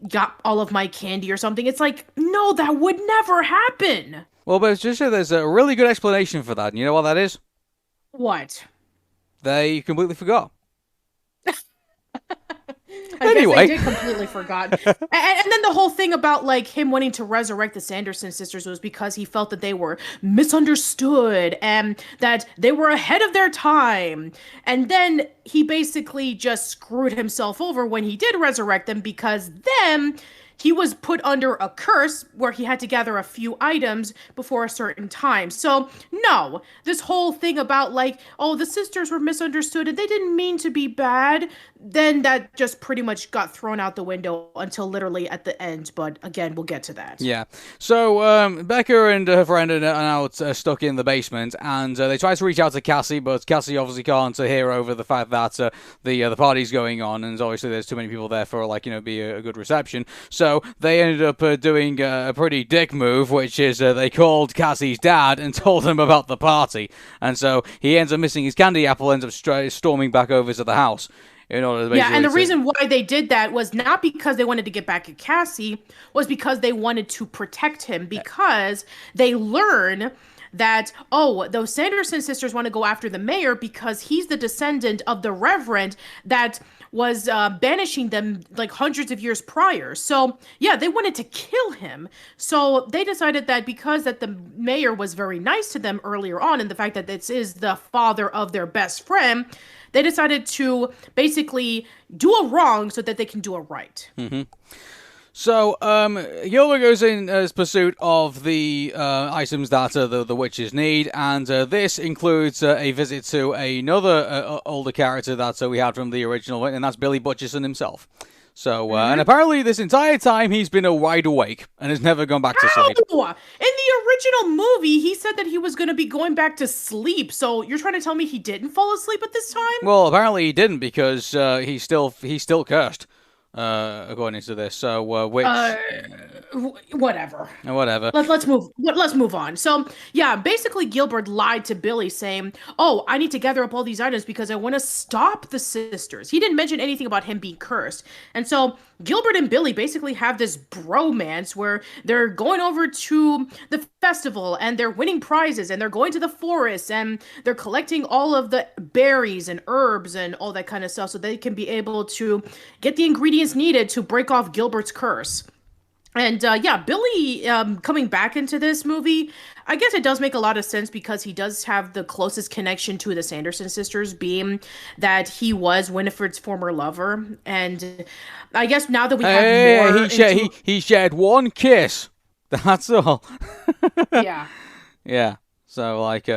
got all of my candy or something. It's like, no, that would never happen. Well, but Patricia, there's a really good explanation for that. And you know what that is? What? They completely forgot. Anyway. I guess they did completely forgot. and then the whole thing about like him wanting to resurrect the Sanderson sisters was because he felt that they were misunderstood and that they were ahead of their time. And then he basically just screwed himself over when he did resurrect them, because then he was put under a curse where he had to gather a few items before a certain time. So, no, this whole thing about like, oh, the sisters were misunderstood and they didn't mean to be bad, then that just pretty much got thrown out the window until literally at the end. But again, we'll get to that. Yeah. So Becca and her friend are now stuck in the basement, and they try to reach out to Cassie, but Cassie obviously can't hear over the fact that the party's going on, and obviously there's too many people there for be a good reception. So they ended up doing a pretty dick move, which is they called Cassie's dad and told him about the party, and so he ends up missing his candy apple, ends up storming back over to the house. In order to and the reason why they did that was not because they wanted to get back at Cassie, was because they wanted to protect him, because they learn that, oh, those Sanderson sisters want to go after the mayor because he's the descendant of the reverend that was banishing them like hundreds of years prior. So yeah, they wanted to kill him. So they decided that because that the mayor was very nice to them earlier on, and the fact that this is the father of their best friend, they decided to basically do a wrong so that they can do a right. Mm-hmm. So, Gilbert goes in as pursuit of the items that the witches need, and this includes a visit to another older character that we had from the original, and that's Billy Butcherson himself. So, and apparently this entire time he's been wide awake and has never gone back to sleep. In the original movie, he said that he was going to be going back to sleep. So you're trying to tell me he didn't fall asleep at this time? Well, apparently he didn't, because he's still cursed. According to this, so whatever. Let's move on. So yeah, basically Gilbert lied to Billy, saying, "Oh, I need to gather up all these items because I want to stop the sisters." He didn't mention anything about him being cursed, and so Gilbert and Billy basically have this bromance where they're going over to the festival and they're winning prizes and they're going to the forest and they're collecting all of the berries and herbs and all that kind of stuff so they can be able to get the ingredients needed to break off Gilbert's curse. And yeah, Billy coming back into this movie, I guess it does make a lot of sense because he does have the closest connection to the Sanderson sisters, being that he was Winifred's former lover. And I guess now that we have more... He shared one kiss. That's all. Yeah. Yeah. So, like,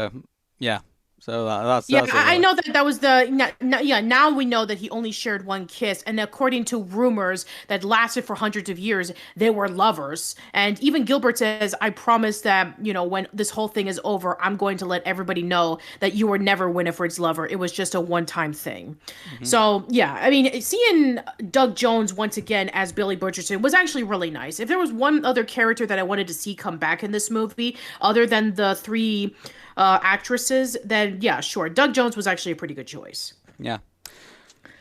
yeah. So that's I know that was the now we know that he only shared one kiss, and according to rumors that lasted for hundreds of years, they were lovers. And even Gilbert says, "I promise that when this whole thing is over, I'm going to let everybody know that you were never Winifred's lover. It was just a one-time thing." Mm-hmm. So yeah, I mean, seeing Doug Jones once again as Billy Butcherson was actually really nice. If there was one other character that I wanted to see come back in this movie, other than the three actresses, then yeah, sure, Doug Jones was actually a pretty good choice. Yeah.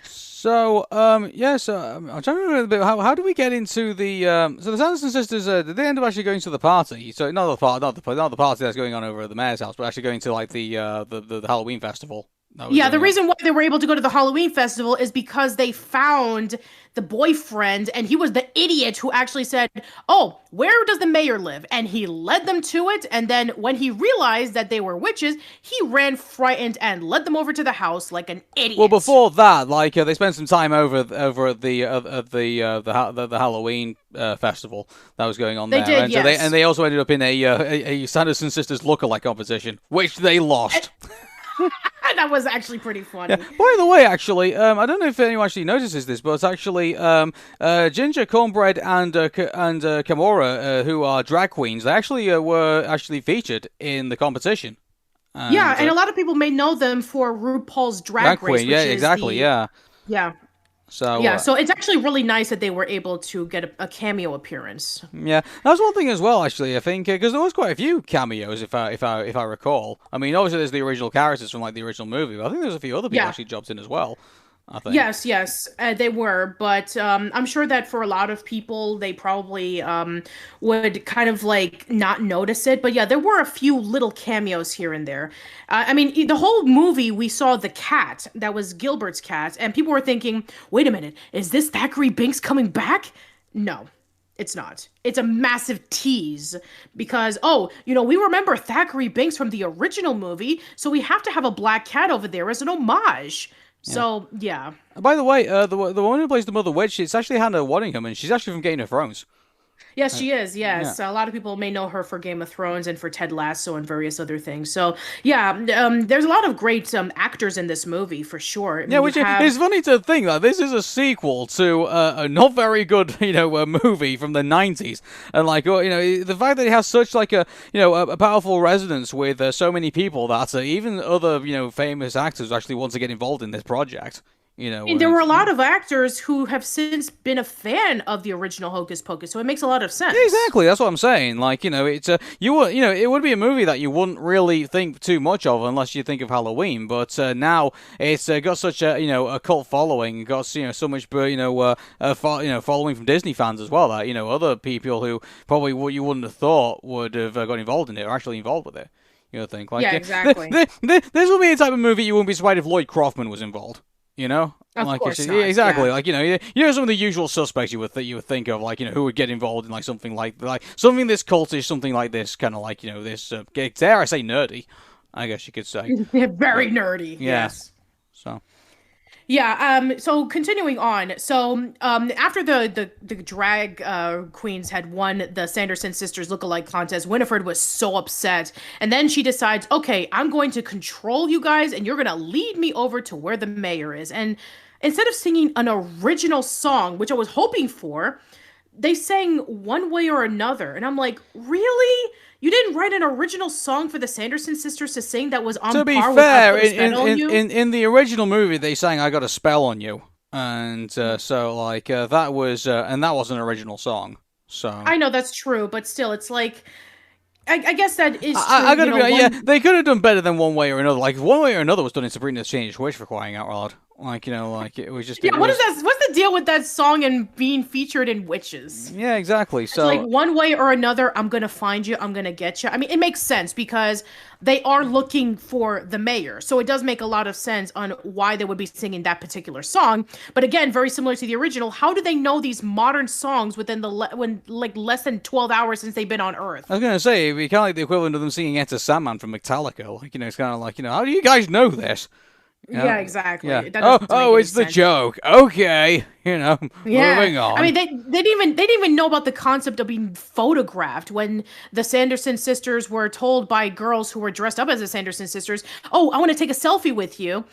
So I'm trying to remember a bit. How do we get into the so the Sanderson sisters? Did they end up actually going to the party? So not the party that's going on over at the mayor's house, but actually going to like the Halloween festival. Yeah, the reason why they were able to go to the Halloween festival is because they found the boyfriend, and he was the idiot who actually said, "Oh, where does the mayor live?" And he led them to it, and then when he realized that they were witches, he ran frightened and led them over to the house like an idiot. Well, before that, like they spent some time over at the Halloween festival that was going on there. They did, yes. So they also ended up in a Sanderson Sisters lookalike competition, which they lost. That was actually pretty funny. Yeah. By the way, actually, I don't know if anyone actually notices this, but it's actually Ginger, Cornbread, and Kimura, who are drag queens. They actually were actually featured in the competition. And a lot of people may know them for RuPaul's Drag Race. Queen. Yeah, exactly. Yeah. So so it's actually really nice that they were able to get a cameo appearance. Yeah, that's one thing as well. Actually, I think because there was quite a few cameos, if I recall. I mean, obviously there's the original characters from like the original movie, but I think there's a few other people actually jumped in as well. I think. Yes, they were, but I'm sure that for a lot of people, they probably would kind of like not notice it. But yeah, there were a few little cameos here and there. I mean, the whole movie, we saw the cat that was Gilbert's cat, and people were thinking, "Wait a minute, is this Thackeray Binks coming back?" No. It's not. It's a massive tease because, we remember Thackeray Binks from the original movie, so we have to have a black cat over there as an homage. Yeah. So yeah. By the way, the woman who plays the Mother Witch, it's actually Hannah Waddingham, and she's actually from Game of Thrones. Yes, she is. Yeah. Yes, a lot of people may know her for Game of Thrones and for Ted Lasso and various other things. So yeah, there's a lot of great actors in this movie for sure. I Yeah, mean, you which have is funny to think that this is a sequel to a not very good, movie from the '90s, and the fact that it has such like a powerful resonance with so many people that even other famous actors actually want to get involved in this project. And there were a lot of actors who have since been a fan of the original Hocus Pocus, so it makes a lot of Yeah, sense. exactly. That's what I'm saying. Like, it's it would be a movie that you wouldn't really think too much of unless you think of Halloween. But now it's got such a cult following, got so much following from Disney fans as well that other people who probably you wouldn't have thought would have got involved in it are actually involved with it. Think like Yeah, exactly. This would be a type of movie you wouldn't be surprised if Lloyd Kaufman was involved. Of course yeah, not. exactly. Yeah. Like some of the usual suspects you would think of, like who would get involved in like something like something this cultish, something like this, kind of like this. Dare I say nerdy? I guess you could say. Very nerdy. Yeah. Yes. So. Yeah, so continuing on. So, after the drag queens had won the Sanderson Sisters lookalike contest, Winifred was so upset. And then she decides, okay, I'm going to control you guys and you're going to lead me over to where the mayor is. And instead of singing an original song, which I was hoping for, they sang One Way or Another. And I'm like, really? You didn't write an original song for the Sanderson sisters to sing that was on To be par fair, with I Put a Spell on You? in the original movie, they sang "I Got a Spell on You," and that was and that was an original song. So I know that's true, but still, it's like I guess that is true. I gotta be yeah, they could have done better than One Way or Another. Like One Way or Another was done in Sabrina's Teenage Witch, for crying out loud. It was just yeah. What is that? What's the deal with that song and being featured in Witches? Yeah, exactly. So it's like One Way or Another, I'm gonna find you, I'm gonna get you. I mean, it makes sense because they are looking for the mayor, so it does make a lot of sense on why they would be singing that particular song. But again, very similar to the original. How do they know these modern songs within when less than 12 hours since they've been on Earth? I was gonna say it'd be kind of like the equivalent of them singing "Enter Sandman" from Metallica. It's kind of like how do you guys know this? Yeah, exactly. Yeah. It's the sense. joke. Okay, moving on. I mean, they didn't even know about the concept of being photographed when the Sanderson sisters were told by girls who were dressed up as the Sanderson sisters, "Oh, I want to take a selfie with you."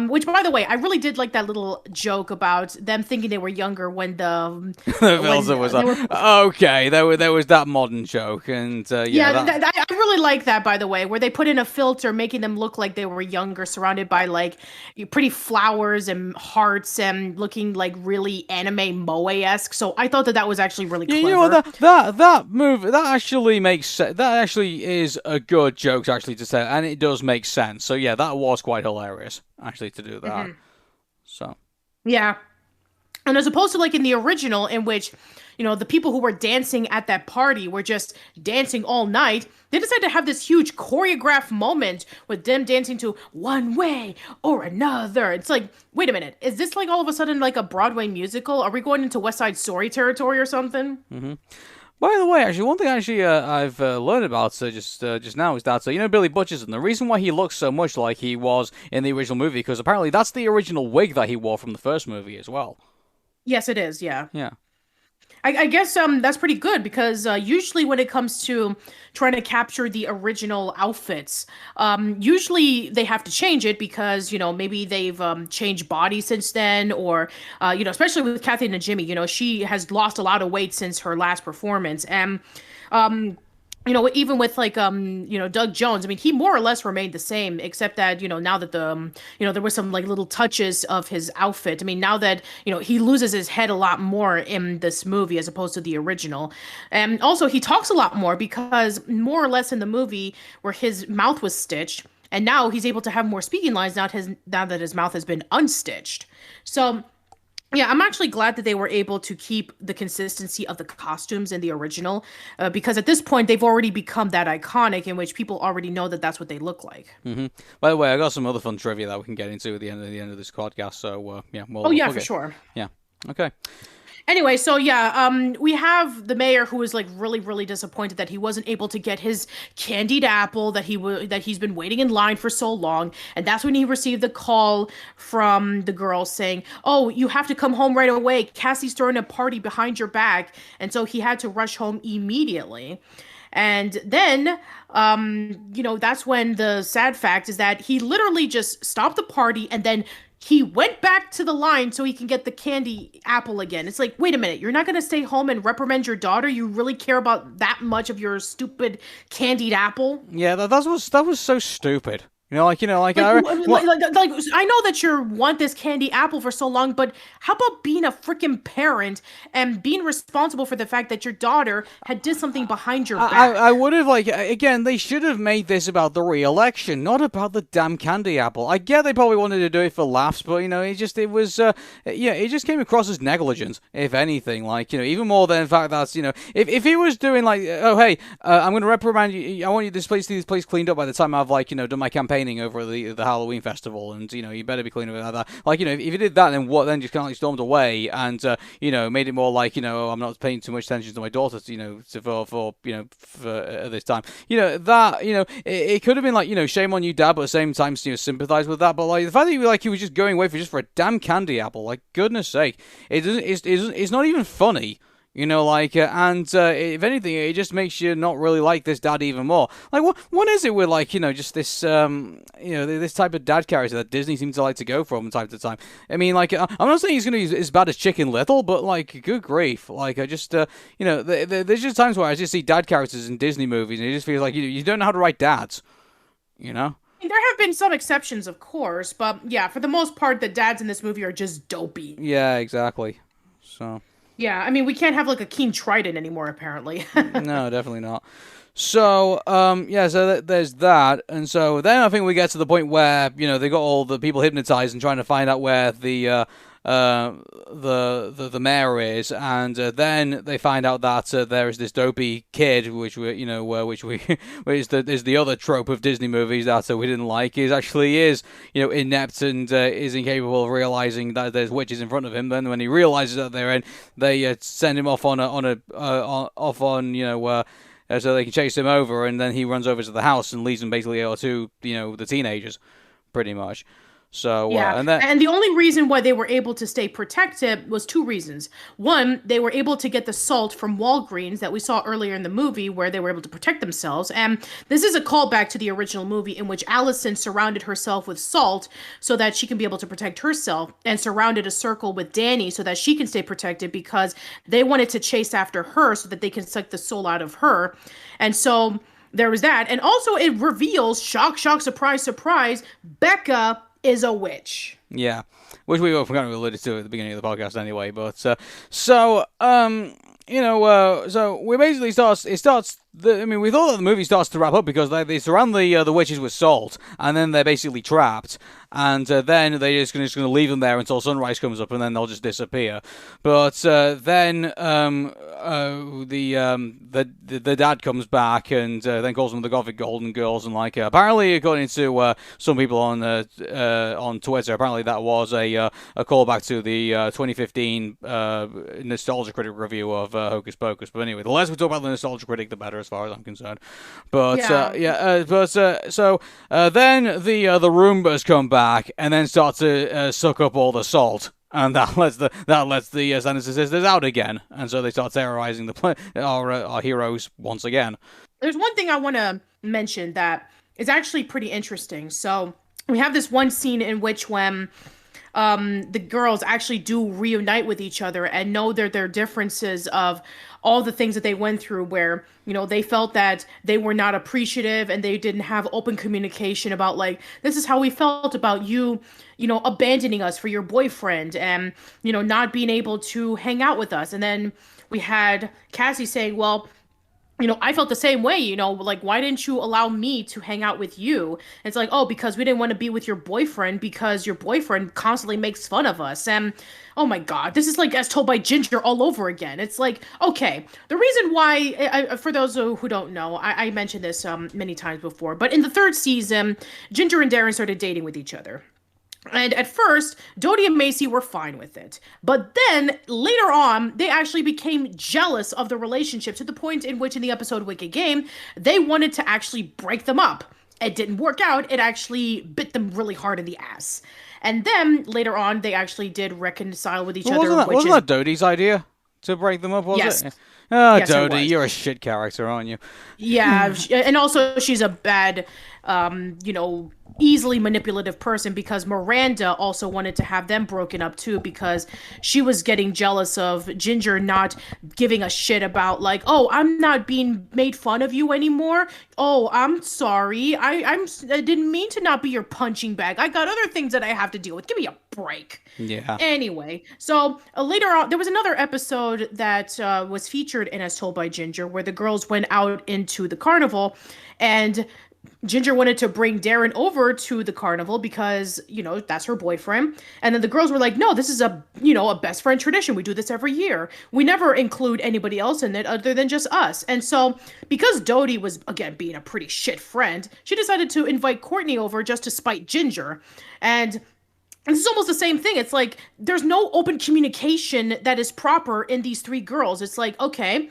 Which, by the way, I really did like that little joke about them thinking they were younger when the Velza was like, okay, there was that modern joke, and I really like that, by the way, where they put in a filter making them look like they were younger, surrounded by like pretty flowers and hearts and looking like really anime moe-esque. So I thought that was actually really clever. You know what, that move that actually makes sense. That actually is a good joke to actually to say, and it does make sense. So yeah, that was quite hilarious actually to do that. Mm-hmm. So yeah. And as opposed to like in the original, in which, the people who were dancing at that party were just dancing all night, they decided to have this huge choreographed moment with them dancing to One Way or Another. It's like, wait a minute, is this like all of a sudden like a Broadway musical? Are we going into West Side Story territory or something? Mm-hmm. By the way, actually, one thing I've learned about just now is that Billy Butcherson. The reason why he looks so much like he was in the original movie, because apparently that's the original wig that he wore from the first movie as well. Yes, it is. Yeah. Yeah. I guess that's pretty good because usually when it comes to trying to capture the original outfits, usually they have to change it because maybe they've changed bodies since then, or especially with Kathy and Jimmy, she has lost a lot of weight since her last performance, and even with like Doug Jones, I mean, he more or less remained the same, except that now that there was some like little touches of his outfit. I mean, now that he loses his head a lot more in this movie as opposed to the original, and also he talks a lot more because more or less in the movie where his mouth was stitched, and now he's able to have more speaking lines now that his mouth has been unstitched. So. Yeah, I'm actually glad that they were able to keep the consistency of the costumes in the original, because at this point they've already become that iconic in which people already know that that's what they look like. Mm-hmm. By the way, I got some other fun trivia that we can get into at the end of this podcast. So yeah, we'll for sure. Yeah. Okay. Anyway, so yeah, we have the mayor who is like really, really disappointed that he wasn't able to get his candied apple that he's been waiting in line for so long, and that's when he received the call from the girl saying, "Oh, you have to come home right away. Cassie's throwing a party behind your back," and so he had to rush home immediately. And then, that's when the sad fact is that he literally just stopped the party and then he went back to the line so he can get the candy apple again. It's like, wait a minute, you're not gonna stay home and reprimand your daughter? You really care about that much of your stupid candied apple? Yeah, that was so stupid. I know that you want this candy apple for so long, but how about being a freaking parent and being responsible for the fact that your daughter had did something behind your back? I would have, again, they should have made this about the re-election, not about the damn candy apple. I get they probably wanted to do it for laughs, but, it just came across as negligence, if anything. Even more than the fact that, if he was doing, oh, hey, I'm going to reprimand you, I want you this place cleaned up by the time I've, done my campaigning over the Halloween festival, and, you better be clean about that. If you did that, then just kind of stormed away and, made it more oh, I'm not paying too much attention to my daughter, for this time. It could have been shame on you, Dad, but at the same time, sympathize with that. But the fact that he was just going away for a damn candy apple, goodness sake, it's not even funny. If anything, it just makes you not really like this dad even more. What is it with, just this, this type of dad character that Disney seems to like to go from time to time? I mean, I'm not saying he's going to be as bad as Chicken Little, but, good grief. There's just times where I just see dad characters in Disney movies, and it just feels like, you don't know how to write dads, There have been some exceptions, of course, but, yeah, for the most part, the dads in this movie are just dopey. Yeah, exactly. So... Yeah, I mean, we can't have, a Keen Trident anymore, apparently. No, definitely not. So, there's that. And so then I think we get to the point where, they got all the people hypnotized and trying to find out where the mayor is, and then they find out that there is this dopey kid, which is the other trope of Disney movies that we didn't like. Is inept and is incapable of realizing that there's witches in front of him. Then when he realizes that they're in, they send him off so they can chase him over, and then he runs over to the house and leaves them basically to the teenagers, pretty much. So yeah, and the only reason why they were able to stay protected was two reasons. One, they were able to get the salt from Walgreens that we saw earlier in the movie, where they were able to protect themselves. And this is a callback to the original movie in which Allison surrounded herself with salt so that she can be able to protect herself, and surrounded a circle with Danny so that she can stay protected, because they wanted to chase after her so that they can suck the soul out of her. And so there was that. And also it reveals, shock, shock, surprise, surprise, Becca is a witch. Yeah, which we kind of alluded to at the beginning of the podcast anyway. But so we basically we thought that the movie starts to wrap up because they surround the witches with salt, and then they're basically trapped, and then they're just going to leave them there until sunrise comes up, and then they'll just disappear. But then the dad comes back and then calls them the Gothic Golden Girls, and apparently, according to some people on Twitter, apparently that was a callback to the 2015 Nostalgia Critic review of Hocus Pocus. But anyway, the less we talk about the Nostalgia Critic, the better, as far as I'm concerned. But then the Roombas come back and then start to suck up all the salt. And that lets the Sanderson Sisters out again, and so they start terrorizing our heroes once again. There's one thing I want to mention that is actually pretty interesting. So we have this one scene in which when the girls actually do reunite with each other and know their differences of all the things that they went through, where, they felt that they were not appreciative and they didn't have open communication about, this is how we felt about you, abandoning us for your boyfriend, and, not being able to hang out with us. And then we had Cassie saying, well, I felt the same way, why didn't you allow me to hang out with you? And it's like, oh, because we didn't want to be with your boyfriend because your boyfriend constantly makes fun of us. And oh my God, this is as told by Ginger all over again. It's like, okay, the reason why, for those who don't know, I mentioned this many times before, but in the third season, Ginger and Darren started dating with each other. And at first, Dodie and Macy were fine with it. But then, later on, they actually became jealous of the relationship to the point in which, in the episode Wicked Game, they wanted to actually break them up. It didn't work out. It actually bit them really hard in the ass. And then, later on, they actually did reconcile with each other. Wasn't that Dodie's idea to break them up, was yes. it? Oh, yes, Dodie, you're a shit character, aren't you? Yeah, and also she's a bad, easily manipulative person because Miranda also wanted to have them broken up too because she was getting jealous of Ginger not giving a shit about like, oh, I'm not being made fun of you anymore. Oh, I'm sorry. I didn't mean to not be your punching bag. I got other things that I have to deal with. Give me a break. Yeah. Anyway, so later on, there was another episode that was featured in As Told by Ginger where the girls went out into the carnival and Ginger wanted to bring Darren over to the carnival because, that's her boyfriend. And then the girls were like, no, this is a best friend tradition. We do this every year. We never include anybody else in it other than just us. And so because Dodie was, again, being a pretty shit friend, she decided to invite Courtney over just to spite Ginger. And this is almost the same thing. It's like there's no open communication that is proper in these three girls. It's like, okay,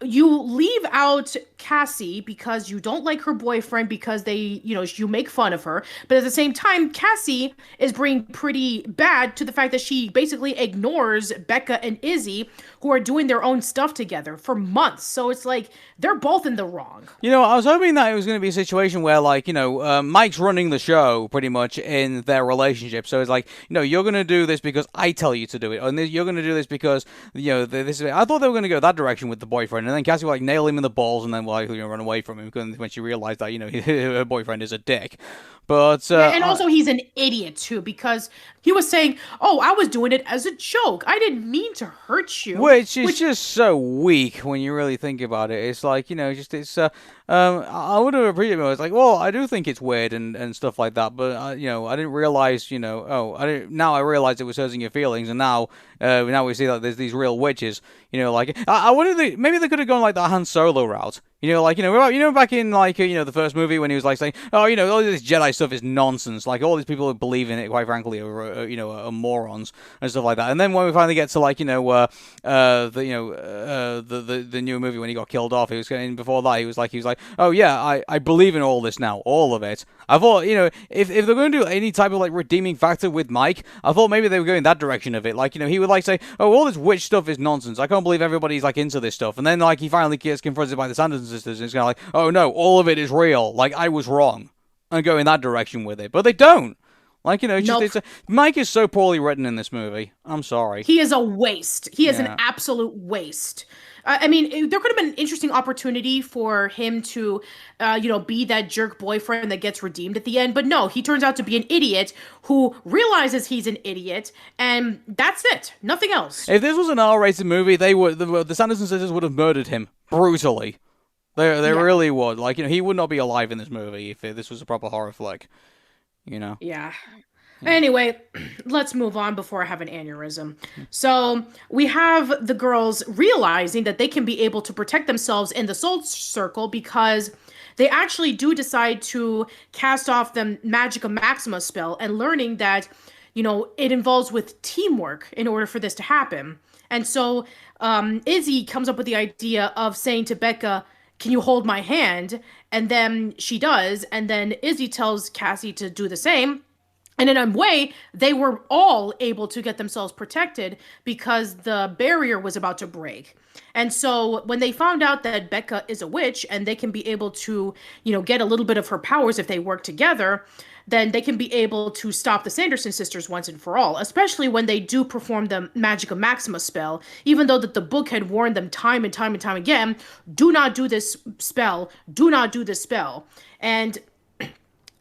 you leave out Cassie because you don't like her boyfriend because you make fun of her. But at the same time, Cassie is bringing pretty bad to the fact that she basically ignores Becca and Izzy, who are doing their own stuff together for months. So it's like they're both in the wrong. I was hoping that it was going to be a situation where, like, Mike's running the show pretty much in their relationship. So it's like, you're going to do this because I tell you to do it. And you're going to do this because, this is it. I thought they were going to go that direction with the boyfriend. And then Cassie would, like, nail him in the balls and then, run away from him when she realized that, her boyfriend is a dick. But and also he's an idiot too because he was saying, "Oh, I was doing it as a joke. I didn't mean to hurt you." Which is just so weak when you really think about it. It's like, I would have appreciated it. It's like, well, I do think it's weird and stuff like that, but I didn't realize, now I realize it was hurting your feelings, and now we see that there's these real witches. I wonder maybe they could have gone like the Han Solo route. Back in the first movie when he was like saying, oh, all this Jedi stuff is nonsense. Like all these people who believe in it, quite frankly, are morons and stuff like that. And then when we finally get to the new movie when he got killed off, before that he was like, oh yeah, I believe in all this now, all of it. I thought, if they're going to do any type of like redeeming factor with Mike, I thought maybe they were going that direction of it. He would say, oh, all this witch stuff is nonsense. I can't believe everybody's like into this stuff. And then he finally gets confronted by the Sanderson Sisters, and it's kind of like, oh no, all of it is real. Like I was wrong, and go in that direction with it. But they don't. Nope. Mike is so poorly written in this movie. I'm sorry. He is a waste. He is an absolute waste. I mean, there could have been an interesting opportunity for him to, be that jerk boyfriend that gets redeemed at the end. But no, he turns out to be an idiot who realizes he's an idiot, and that's it. Nothing else. If this was an R-rated movie, the Sanderson Sisters would have murdered him brutally. They really would. He would not be alive in this movie if this was a proper horror flick. Yeah. Anyway, let's move on before I have an aneurysm. So we have the girls realizing that they can be able to protect themselves in the soul circle because they actually do decide to cast off the Magica Maxima spell and learning that, it involves with teamwork in order for this to happen. And so Izzy comes up with the idea of saying to Becca, can you hold my hand? And then she does. And then Izzy tells Cassie to do the same. And in a way, they were all able to get themselves protected because the barrier was about to break. And so when they found out that Becca is a witch and they can be able to, get a little bit of her powers if they work together, then they can be able to stop the Sanderson sisters once and for all, especially when they do perform the Magica Maxima spell, even though that the book had warned them time and time and time again, do not do this spell, do not do this spell. And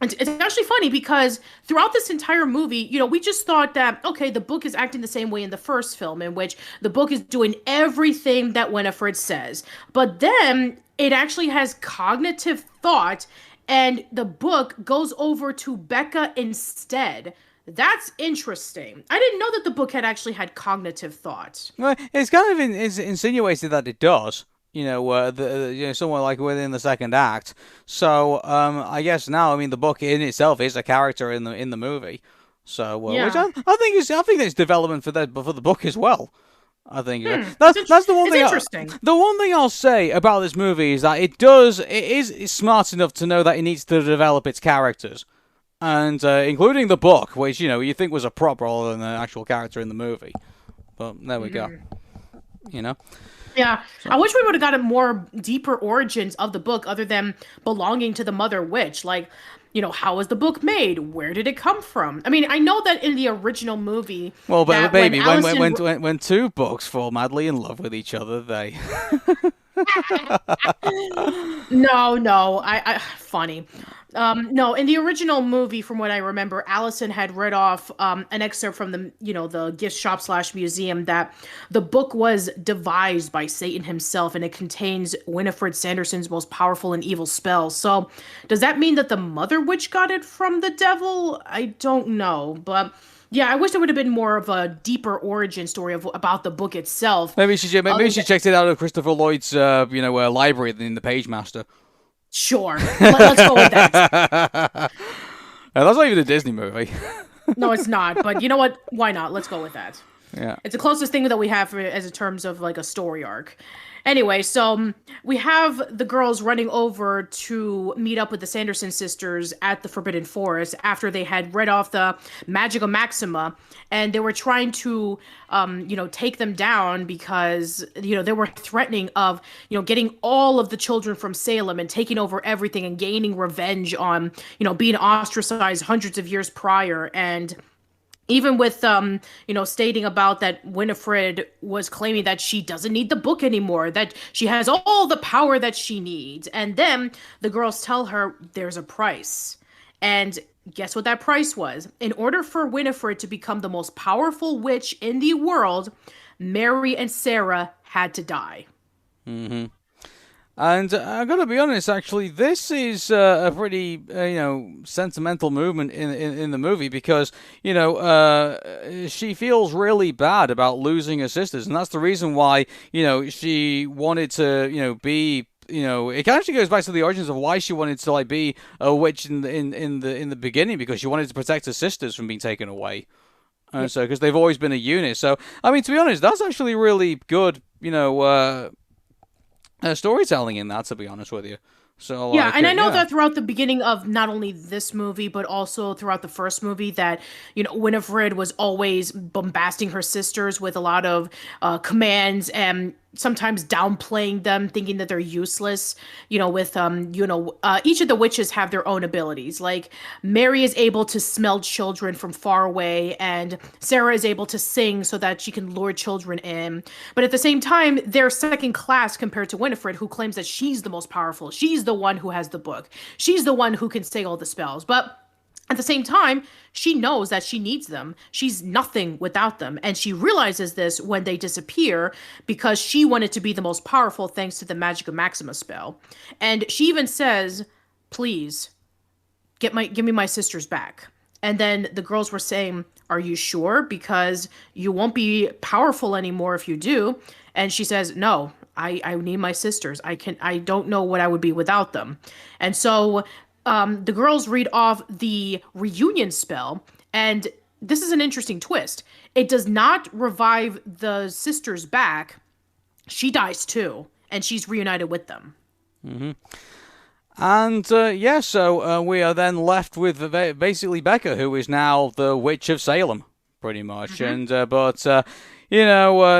it's actually funny because throughout this entire movie, we just thought that, okay, the book is acting the same way in the first film, in which the book is doing everything that Winifred says. But then it actually has cognitive thought, and the book goes over to Becca instead. That's interesting. I didn't know that the book had actually had cognitive thought. Well, it's kind of it's insinuated that it does. Somewhere like within the second act. So, I guess now, the book in itself is a character in the movie. So, which Yeah. I think it's development for the book as well. I think that's the one It's thing. interesting. The one thing I'll say about this movie is that it's smart enough to know that it needs to develop its characters, and including the book, which you think was a prop rather than an actual character in the movie. But there we go. Yeah, I wish we would have gotten more deeper origins of the book other than belonging to the Mother Witch. Like, how was the book made? Where did it come from? I mean, I know that in the original movie, well, but baby, when two books fall madly in love with each other, they. No, I funny. No, in the original movie, from what I remember, Allison had read off an excerpt from the gift shop / museum that the book was devised by Satan himself, and it contains Winifred Sanderson's most powerful and evil spells. So, does that mean that the Mother Witch got it from the devil? I don't know, but. Yeah, I wish there would have been more of a deeper origin story about the book itself. Maybe she checked it out of Christopher Lloyd's library in the Page Master. Sure, let's go with that. That's not even a Disney movie. No, it's not. But you know what? Why not? Let's go with that. Yeah, it's the closest thing that we have as in terms of like a story arc. Anyway, so we have the girls running over to meet up with the Sanderson sisters at the Forbidden Forest after they had read off the Magica Maxima, and they were trying to, take them down because, they were threatening of, getting all of the children from Salem and taking over everything and gaining revenge on, being ostracized hundreds of years prior. And even with, stating about that Winifred was claiming that she doesn't need the book anymore, that she has all the power that she needs. And then the girls tell her there's a price. And guess what that price was? In order for Winifred to become the most powerful witch in the world, Mary and Sarah had to die. Mm-hmm. And I gotta be honest, actually, this is a pretty, sentimental movement in the movie because, she feels really bad about losing her sisters, and that's the reason why, she wanted to, be. It actually goes back to the origins of why she wanted to be a witch in the beginning, because she wanted to protect her sisters from being taken away. And so, because they've always been a unit. So, I mean, to be honest, that's actually really good, storytelling in that, to be honest with you. So yeah, and I know that throughout the beginning of not only this movie but also throughout the first movie that Winifred was always bombasting her sisters with a lot of commands and sometimes downplaying them, thinking that they're useless. With each of the witches have their own abilities. Like Mary is able to smell children from far away, and Sarah is able to sing so that she can lure children in. But at the same time, they're second class compared to Winifred, who claims that she's the most powerful. She's the one who has the book. She's the one who can say all the spells. But at the same time, she knows that she needs them. She's nothing without them. And she realizes this when they disappear because she wanted to be the most powerful thanks to the Magica Maxima spell. And she even says, please, give me my sisters back. And then the girls were saying, are you sure? Because you won't be powerful anymore if you do. And she says, no, I need my sisters. I don't know what I would be without them. And so the girls read off the reunion spell, and this is an interesting twist. It does not revive the sisters back. She dies too, and she's reunited with them. Mm-hmm. And so we are then left with basically Becca, who is now the Witch of Salem, pretty much. Mm-hmm.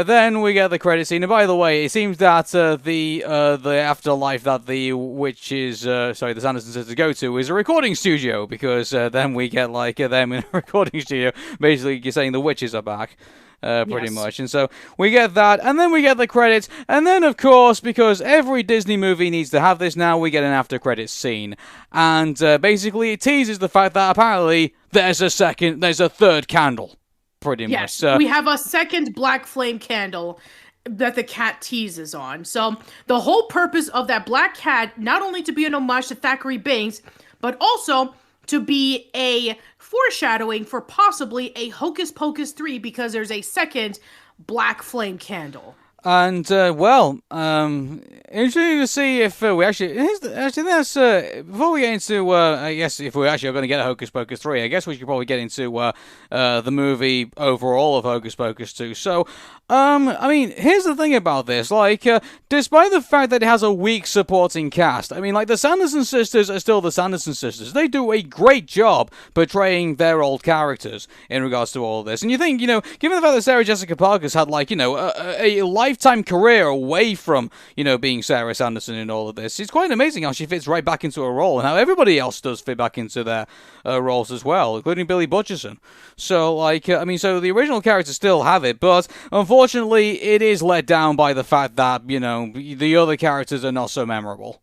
Then we get the credit scene. And by the way, it seems that the afterlife that the witches, the Sanderson sisters go to is a recording studio, because then we get them in a recording studio, basically saying the witches are back. Pretty much. And so we get that, and then we get the credits, and then, of course, because every Disney movie needs to have this now, we get an after-credits scene. And basically it teases the fact that apparently there's a third candle. Pretty much. We have a second black flame candle that the cat teases on. So the whole purpose of that black cat, not only to be an homage to Thackeray Binks, but also to be a foreshadowing for possibly a Hocus Pocus 3, because there's a second black flame candle. And interesting to see if we actually. Actually, that's before we get into. I guess if we actually are going to get a Hocus Pocus 3, I guess we should probably get into the movie overall of Hocus Pocus 2. So, I mean, here's the thing about this. Like, despite the fact that it has a weak supporting cast, I mean, like the Sanderson sisters are still the Sanderson sisters. They do a great job portraying their old characters in regards to all of this. And you think, given the fact that Sarah Jessica Parker's had like, a lifetime career away from, being Sarah Sanderson in all of this. It's quite amazing how she fits right back into her role and how everybody else does fit back into their roles as well, including Billy Butcherson. So, so the original characters still have it, but unfortunately, it is let down by the fact that, the other characters are not so memorable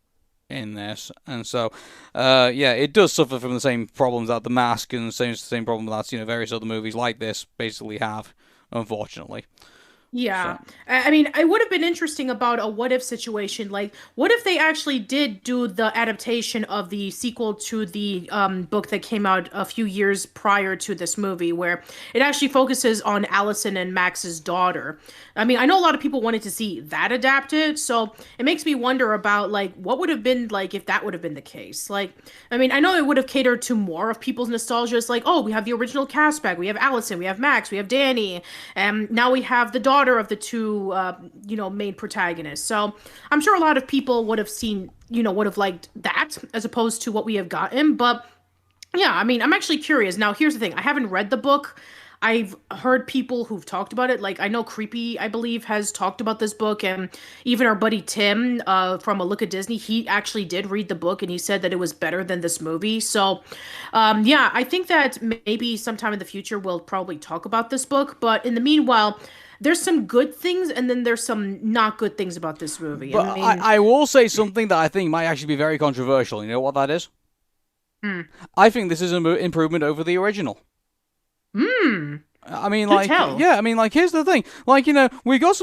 in this. And so, it does suffer from the same problems that The Mask and the same problem that, various other movies like this basically have, unfortunately. Yeah. So. I mean, it would have been interesting about a what if situation. Like, what if they actually did do the adaptation of the sequel to the book that came out a few years prior to this movie, where it actually focuses on Allison and Max's daughter. I mean, I know a lot of people wanted to see that adapted, so it makes me wonder about, like, what would have been, like, if that would have been the case. Like, I mean, I know it would have catered to more of people's nostalgia. It's like, oh, we have the original cast back. We have Allison, we have Max, we have Danny, and now we have the daughter of the two, main protagonists. So I'm sure a lot of people would have seen, would have liked that as opposed to what we have gotten. But yeah, I mean, I'm actually curious. Now, here's the thing. I haven't read the book. I've heard people who've talked about it. Like, I know Creepy, I believe, has talked about this book. And even our buddy Tim from A Look at Disney, he actually did read the book. And he said that it was better than this movie. So, I think that maybe sometime in the future we'll probably talk about this book. But in the meanwhile, there's some good things and then there's some not good things about this movie. But I will say something that I think might actually be very controversial. You know what that is? I think this is an improvement over the original. I mean, here's the thing. Like, we got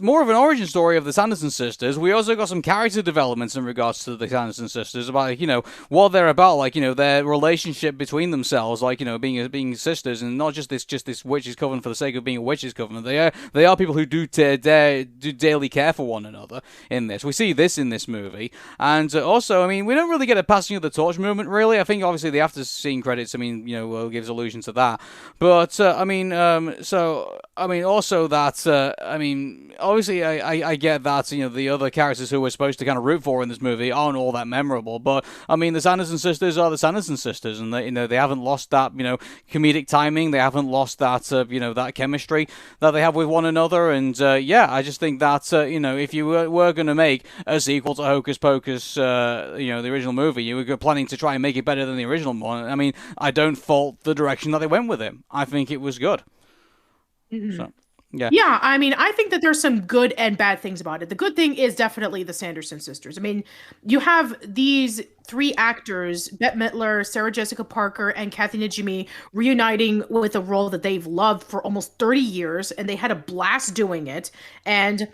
more of an origin story of the Sanderson sisters. We also got some character developments in regards to the Sanderson sisters about, what they're about, like, their relationship between themselves, like, being sisters, and not just this witch's coven for the sake of being a witch's coven. They are people who do daily care for one another in this. We see this in this movie, and also, I mean, we don't really get a passing of the torch movement, really. I think obviously the after scene credits, gives allusion to that. But, also that, obviously I get that, the other characters who we're supposed to kind of root for in this movie aren't all that memorable, but, I mean, the Sanderson sisters are the Sanderson sisters, and they haven't lost that, comedic timing, they haven't lost that, that chemistry that they have with one another, and, I just think that, if you were going to make a sequel to Hocus Pocus, the original movie, you were planning to try and make it better than the original one. I mean, I don't fault the direction that they went with it. I think it was good. So, yeah. Yeah, I mean, I think that there's some good and bad things about it. The good thing is definitely the Sanderson sisters. I mean, you have these three actors, Bette Midler, Sarah Jessica Parker, and Kathy Najimy, reuniting with a role that they've loved for almost 30 years, and they had a blast doing it. And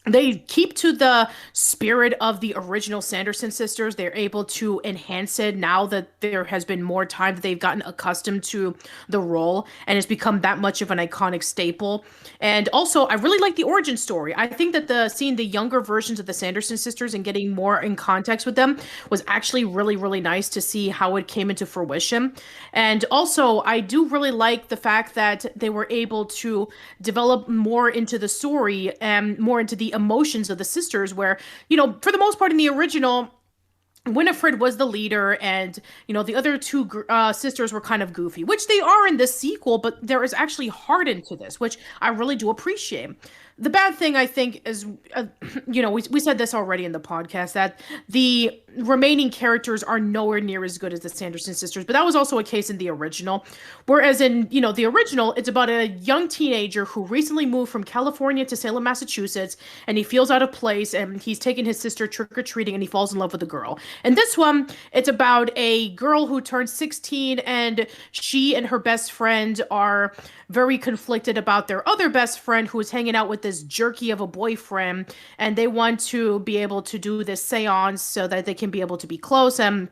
they keep to the spirit of the original Sanderson sisters. They're able to enhance it now that there has been more time that they've gotten accustomed to the role, and it's become that much of an iconic staple. And also, I really like the origin story. I think that seeing the younger versions of the Sanderson sisters and getting more in context with them was actually really, really nice to see how it came into fruition. And also, I do really like the fact that they were able to develop more into the story and more into the emotions of the sisters, where, for the most part in the original, Winifred was the leader, and the other two sisters were kind of goofy, which they are in this sequel, but there is actually heart into this, which I really do appreciate. The bad thing, I think, is, we said this already in the podcast, that the remaining characters are nowhere near as good as the Sanderson sisters, but that was also a case in the original. Whereas in, the original, it's about a young teenager who recently moved from California to Salem, Massachusetts, and he feels out of place, and he's taking his sister trick-or-treating, and he falls in love with a girl. And this one, it's about a girl who turns 16, and she and her best friend are very conflicted about their other best friend who is hanging out with this jerky of a boyfriend, and they want to be able to do this séance so that they can be able to be close, and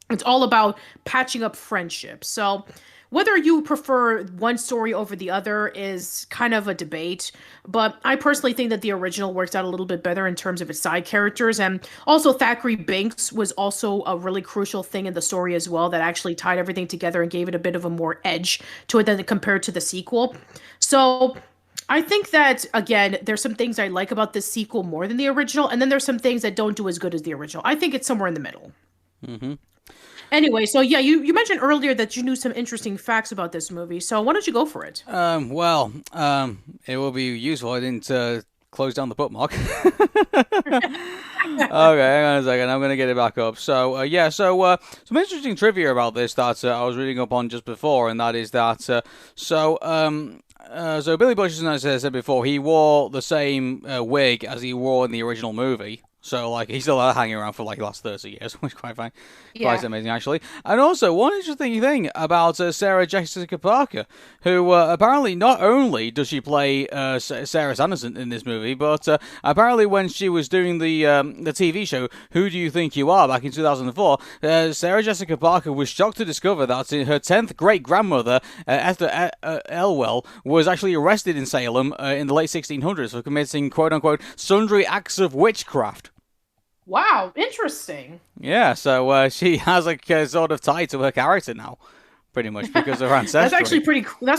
it's all about patching up friendships. So whether you prefer one story over the other is kind of a debate, but I personally think that the original works out a little bit better in terms of its side characters. And also, Thackeray Binks was also a really crucial thing in the story as well that actually tied everything together and gave it a bit of a more edge to it than compared to the sequel. So I think that, again, there's some things I like about this sequel more than the original, and then there's some things that don't do as good as the original. I think it's somewhere in the middle. Mm-hmm. Anyway, so yeah, you mentioned earlier that you knew some interesting facts about this movie, so why don't you go for it? It will be useful. I didn't close down the bookmark. Okay, hang on a second. I'm going to get it back up. So, some interesting trivia about this that I was reading up on just before, and that is that, so Billy Bush, as I said before, he wore the same wig as he wore in the original movie. So, like, he's still hanging around for, like, the last 30 years, which is quite fine. Yeah. Quite amazing, actually. And also, one interesting thing about Sarah Jessica Parker, who apparently not only does she play Sarah Sanderson in this movie, but apparently when she was doing the TV show Who Do You Think You Are back in 2004, Sarah Jessica Parker was shocked to discover that her 10th great-grandmother, Esther Elwell, was actually arrested in Salem in the late 1600s for committing, quote-unquote, sundry acts of witchcraft. Wow, interesting. Yeah, so she has a sort of tie to her character now, pretty much because of her ancestry. That's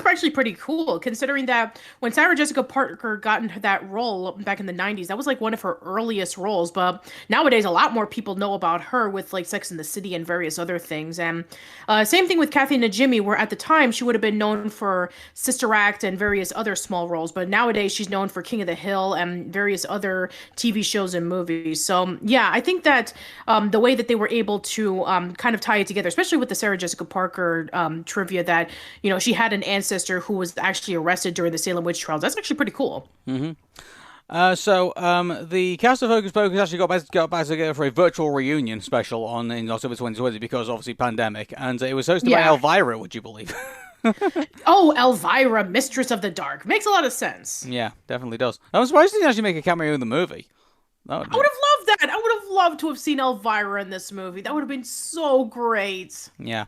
actually pretty cool, considering that when Sarah Jessica Parker got into that role back in the 90s, that was like one of her earliest roles. But nowadays, a lot more people know about her with like Sex and the City and various other things. And same thing with Kathy Najimy, where at the time she would have been known for Sister Act and various other small roles, but nowadays she's known for King of the Hill and various other TV shows and movies. So yeah, I think that the way that they were able to kind of tie it together, especially with the Sarah Jessica Parker trivia that, you know, she had an ancestor who was actually arrested during the Salem witch trials. That's actually pretty cool. Mm-hmm. The cast of Hocus Pocus actually got back together for a virtual reunion special in October 2020 because obviously pandemic, and it was hosted by Elvira, would you believe? Oh, Elvira, Mistress of the Dark. Makes a lot of sense. Yeah, definitely does. I'm surprised she didn't actually make a cameo in the movie. I would have loved that. I would have loved to have seen Elvira in this movie. That would have been so great. Yeah.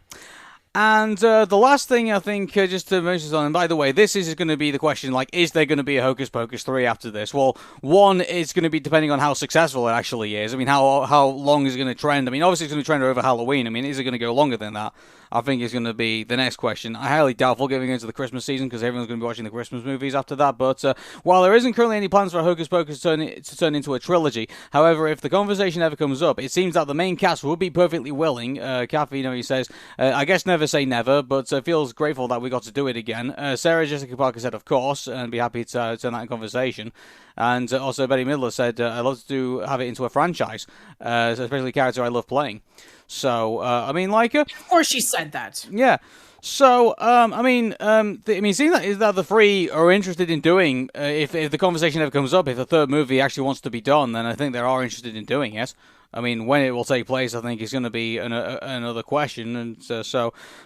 And the last thing I think, just to mention on, and by the way, this is going to be the question, like, is there going to be a Hocus Pocus 3 after this? Well, one, it's going to be depending on how successful it actually is. I mean, how long is it going to trend? I mean, obviously it's going to trend over Halloween. I mean, is it going to go longer than that? I think it's going to be the next question. I highly doubtful getting into the Christmas season because everyone's going to be watching the Christmas movies after that. But while there isn't currently any plans for Hocus Pocus to turn into a trilogy, however, if the conversation ever comes up, it seems that the main cast would be perfectly willing. Kathy, he says, I guess never say never, but feels grateful that we got to do it again. Sarah Jessica Parker said, of course, and be happy to turn that in conversation. And also Betty Midler said, I'd love to have it into a franchise, especially a character I love playing. So, I mean, like... of course she said that. Yeah. So, seeing that the three are interested in doing, if the conversation ever comes up, if the third movie actually wants to be done, then I think they are interested in doing it. I mean, when it will take place, I think is going to be another question, and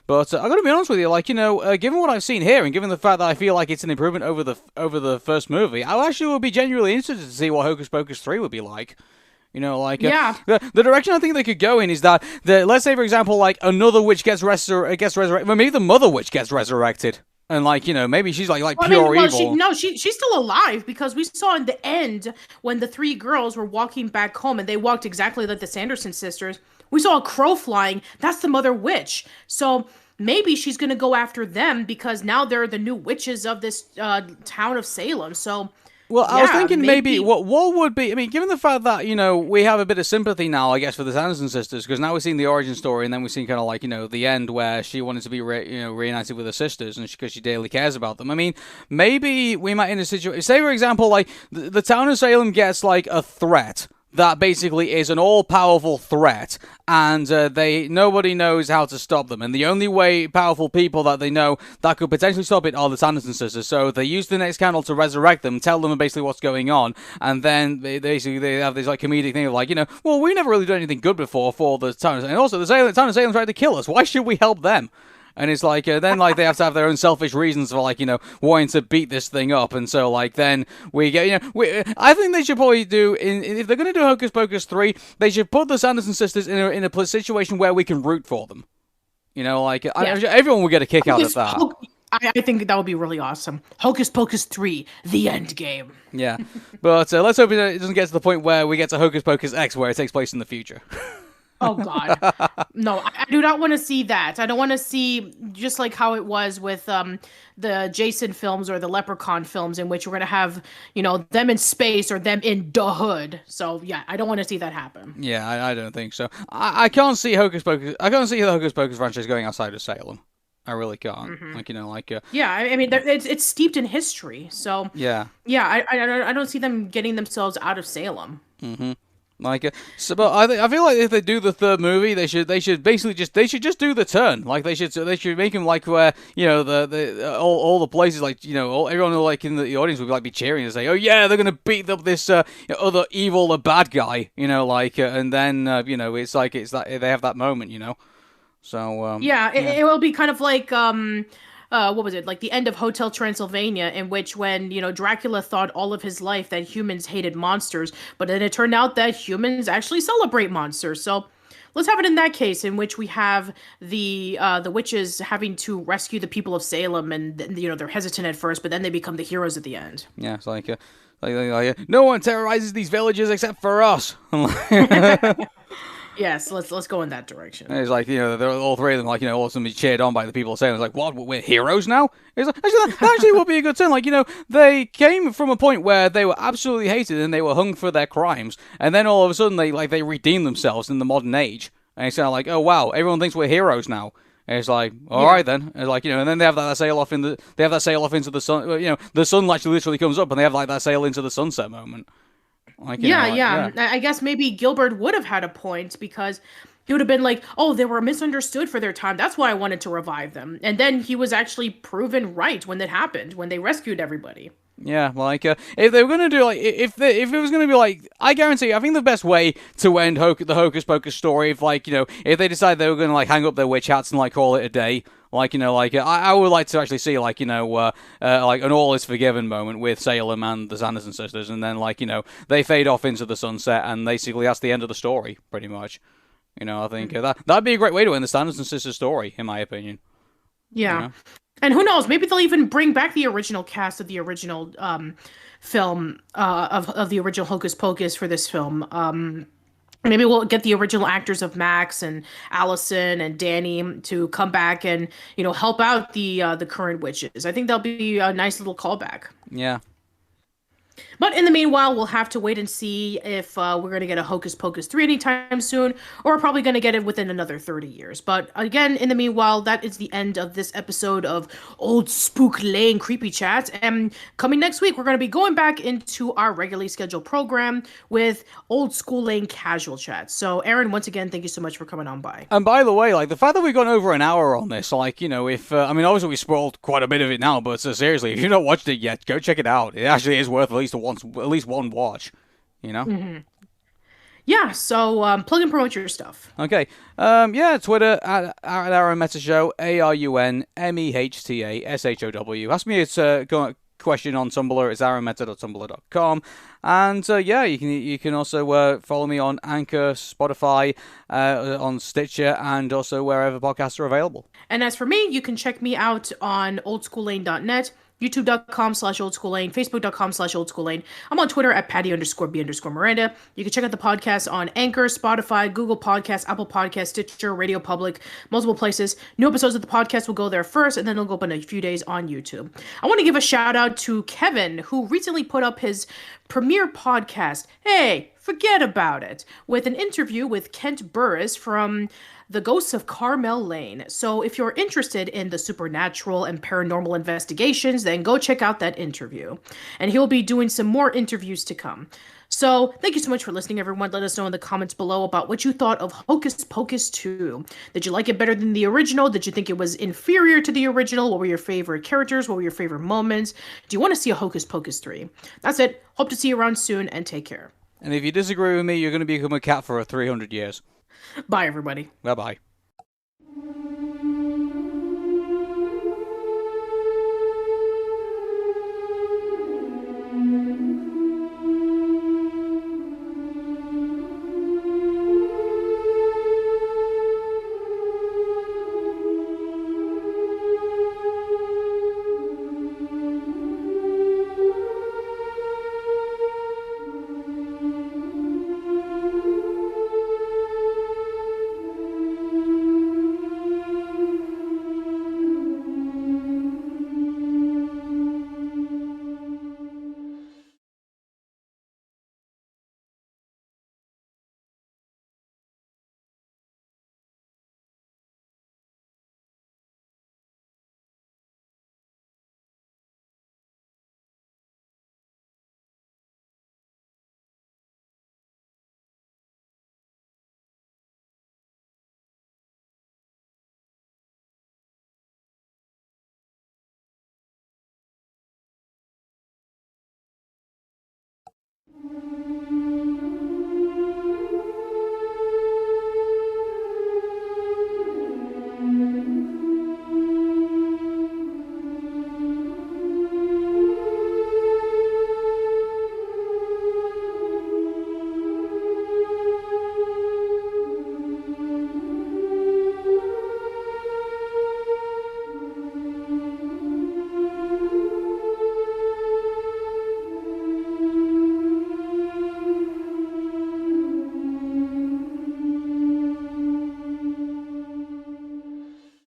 but I got to be honest with you, like, given what I've seen here, and given the fact that I feel like it's an improvement over the first movie, I actually would be genuinely interested to see what Hocus Pocus 3 would be like. The direction I think they could go in is that, let's say, for example, like, another witch gets resurrected, well, maybe the mother witch gets resurrected. And, like, maybe she's, like pure evil. She's still alive, because we saw in the end, when the three girls were walking back home, and they walked exactly like the Sanderson sisters, we saw a crow flying. That's the mother witch. So maybe she's going to go after them, because now they're the new witches of this town of Salem. So... well, I was thinking maybe what would be... I mean, given the fact that, we have a bit of sympathy now, I guess, for the Sanderson sisters, because now we've seen the origin story, and then we've seen kind of like, the end where she wanted to be, reunited with her sisters, and because she daily cares about them. I mean, maybe we might in a situation... say, for example, like, the town of Salem gets, like, a threat that basically is an all-powerful threat, and nobody knows how to stop them. And the only way powerful people that they know that could potentially stop it are the Sanderson sisters. So they use the next candle to resurrect them, tell them basically what's going on, and then they have this like comedic thing of like, well, we never really done anything good before for the town, and also the town of Salem tried to kill us. Why should we help them? And it's like, then, like, they have to have their own selfish reasons for, like, wanting to beat this thing up. And so, like, then we get, I think they should probably do, if they're going to do Hocus Pocus 3, they should put the Sanderson sisters in a situation where we can root for them. Like everyone would get a kick out of that. I think that would be really awesome. Hocus Pocus 3, the end game. Yeah, but let's hope it doesn't get to the point where we get to Hocus Pocus X, where it takes place in the future. Oh, God. No, I do not want to see that. I don't want to see just like how it was with the Jason films or the Leprechaun films, in which we're going to have, them in space or them in the hood. So, yeah, I don't want to see that happen. Yeah, I don't think so. I can't see Hocus Pocus. I can't see the Hocus Pocus franchise going outside of Salem. I really can't. Mm-hmm. Yeah, I mean, it's steeped in history. So, yeah. I don't see them getting themselves out of Salem. Mm-hmm. But I feel like if they do the third movie, they should basically just do the turn. Like they should make him like where all the places everyone like in the audience would like be cheering and say, oh yeah, they're gonna beat up this other evil bad guy, and then it's like they have that moment, So it will be kind of like what was it, like the end of Hotel Transylvania, in which when Dracula thought all of his life that humans hated monsters, but then it turned out that humans actually celebrate monsters. So let's have it in that case, in which we have the witches having to rescue the people of Salem, and they're hesitant at first, but then they become the heroes at the end. Yeah, it's like no one terrorizes these villages except for us. Yes, let's go in that direction. And it's like, they're all three of them, all of a sudden be cheered on by the people saying, it's like, what, we're heroes now? It's like, that actually would be a good turn. They came from a point where they were absolutely hated and they were hung for their crimes, and then all of a sudden they redeem themselves in the modern age. And it's kind of like, oh wow, everyone thinks we're heroes now. And it's like, all right then. It's like, and then they have that sail off into the sun. The sun actually literally comes up, and they have that sail into the sunset moment. I guess maybe Gilbert would have had a point, because he would have been like, oh, they were misunderstood for their time. That's why I wanted to revive them. And then he was actually proven right when it happened, when they rescued everybody. Yeah, if they were going to do, if it was going to be, I guarantee, I think the best way to end the Hocus Pocus story, if they decide they were going to, hang up their witch hats and, call it a day, I would like to actually see, an all is forgiven moment with Salem and the Sanderson Sisters, and then, they fade off into the sunset, and basically that's the end of the story, pretty much. I think that'd be a great way to end the Sanderson Sisters story, in my opinion. Yeah. And who knows, maybe they'll even bring back the original cast of the original film, of the original Hocus Pocus for this film. Maybe we'll get the original actors of Max and Allison and Danny to come back and, help out the current witches. I think that'll be a nice little callback. Yeah. But in the meanwhile, we'll have to wait and see if we're going to get a Hocus Pocus 3 anytime soon, or we're probably going to get it within another 30 years. But again, in the meanwhile, that is the end of this episode of Old Spook Lane Creepy Chats. And coming next week, we're going to be going back into our regularly scheduled program with Old School Lane Casual Chats. So, Aaron, once again, thank you so much for coming on by. And by the way, the fact that we've gone over an hour on this, if, obviously we spoiled quite a bit of it now, but seriously, if you've not watched it yet, go check it out. It actually is worth at least one watch, Mm-hmm. Yeah, so plug and promote your stuff. Okay. Twitter at Arun Mehta Show, ARUNMEHTASHOW. Ask me a question on Tumblr. It's arunmehta.tumblr.com. And you can also follow me on Anchor, Spotify, on Stitcher, and also wherever podcasts are available. And as for me, you can check me out on oldschoollane.net. YouTube.com/oldschoollane, Facebook.com/oldschoollane. I'm on Twitter at Patty_B_Miranda. You can check out the podcast on Anchor, Spotify, Google Podcasts, Apple Podcasts, Stitcher, Radio Public, multiple places. New episodes of the podcast will go there first, and then they'll go up in a few days on YouTube. I want to give a shout out to Kevin, who recently put up his premiere podcast, Hey, Forget About It, with an interview with Kent Burris from The Ghosts of Carmel Lane. So if you're interested in the supernatural and paranormal investigations, then go check out that interview. And he'll be doing some more interviews to come. So thank you so much for listening, everyone. Let us know in the comments below about what you thought of Hocus Pocus 2. Did you like it better than the original? Did you think it was inferior to the original? What were your favorite characters? What were your favorite moments? Do you want to see a Hocus Pocus 3? That's it. Hope to see you around soon, and take care. And if you disagree with me, you're going to become a cat for 300 years. Bye, everybody. Bye-bye.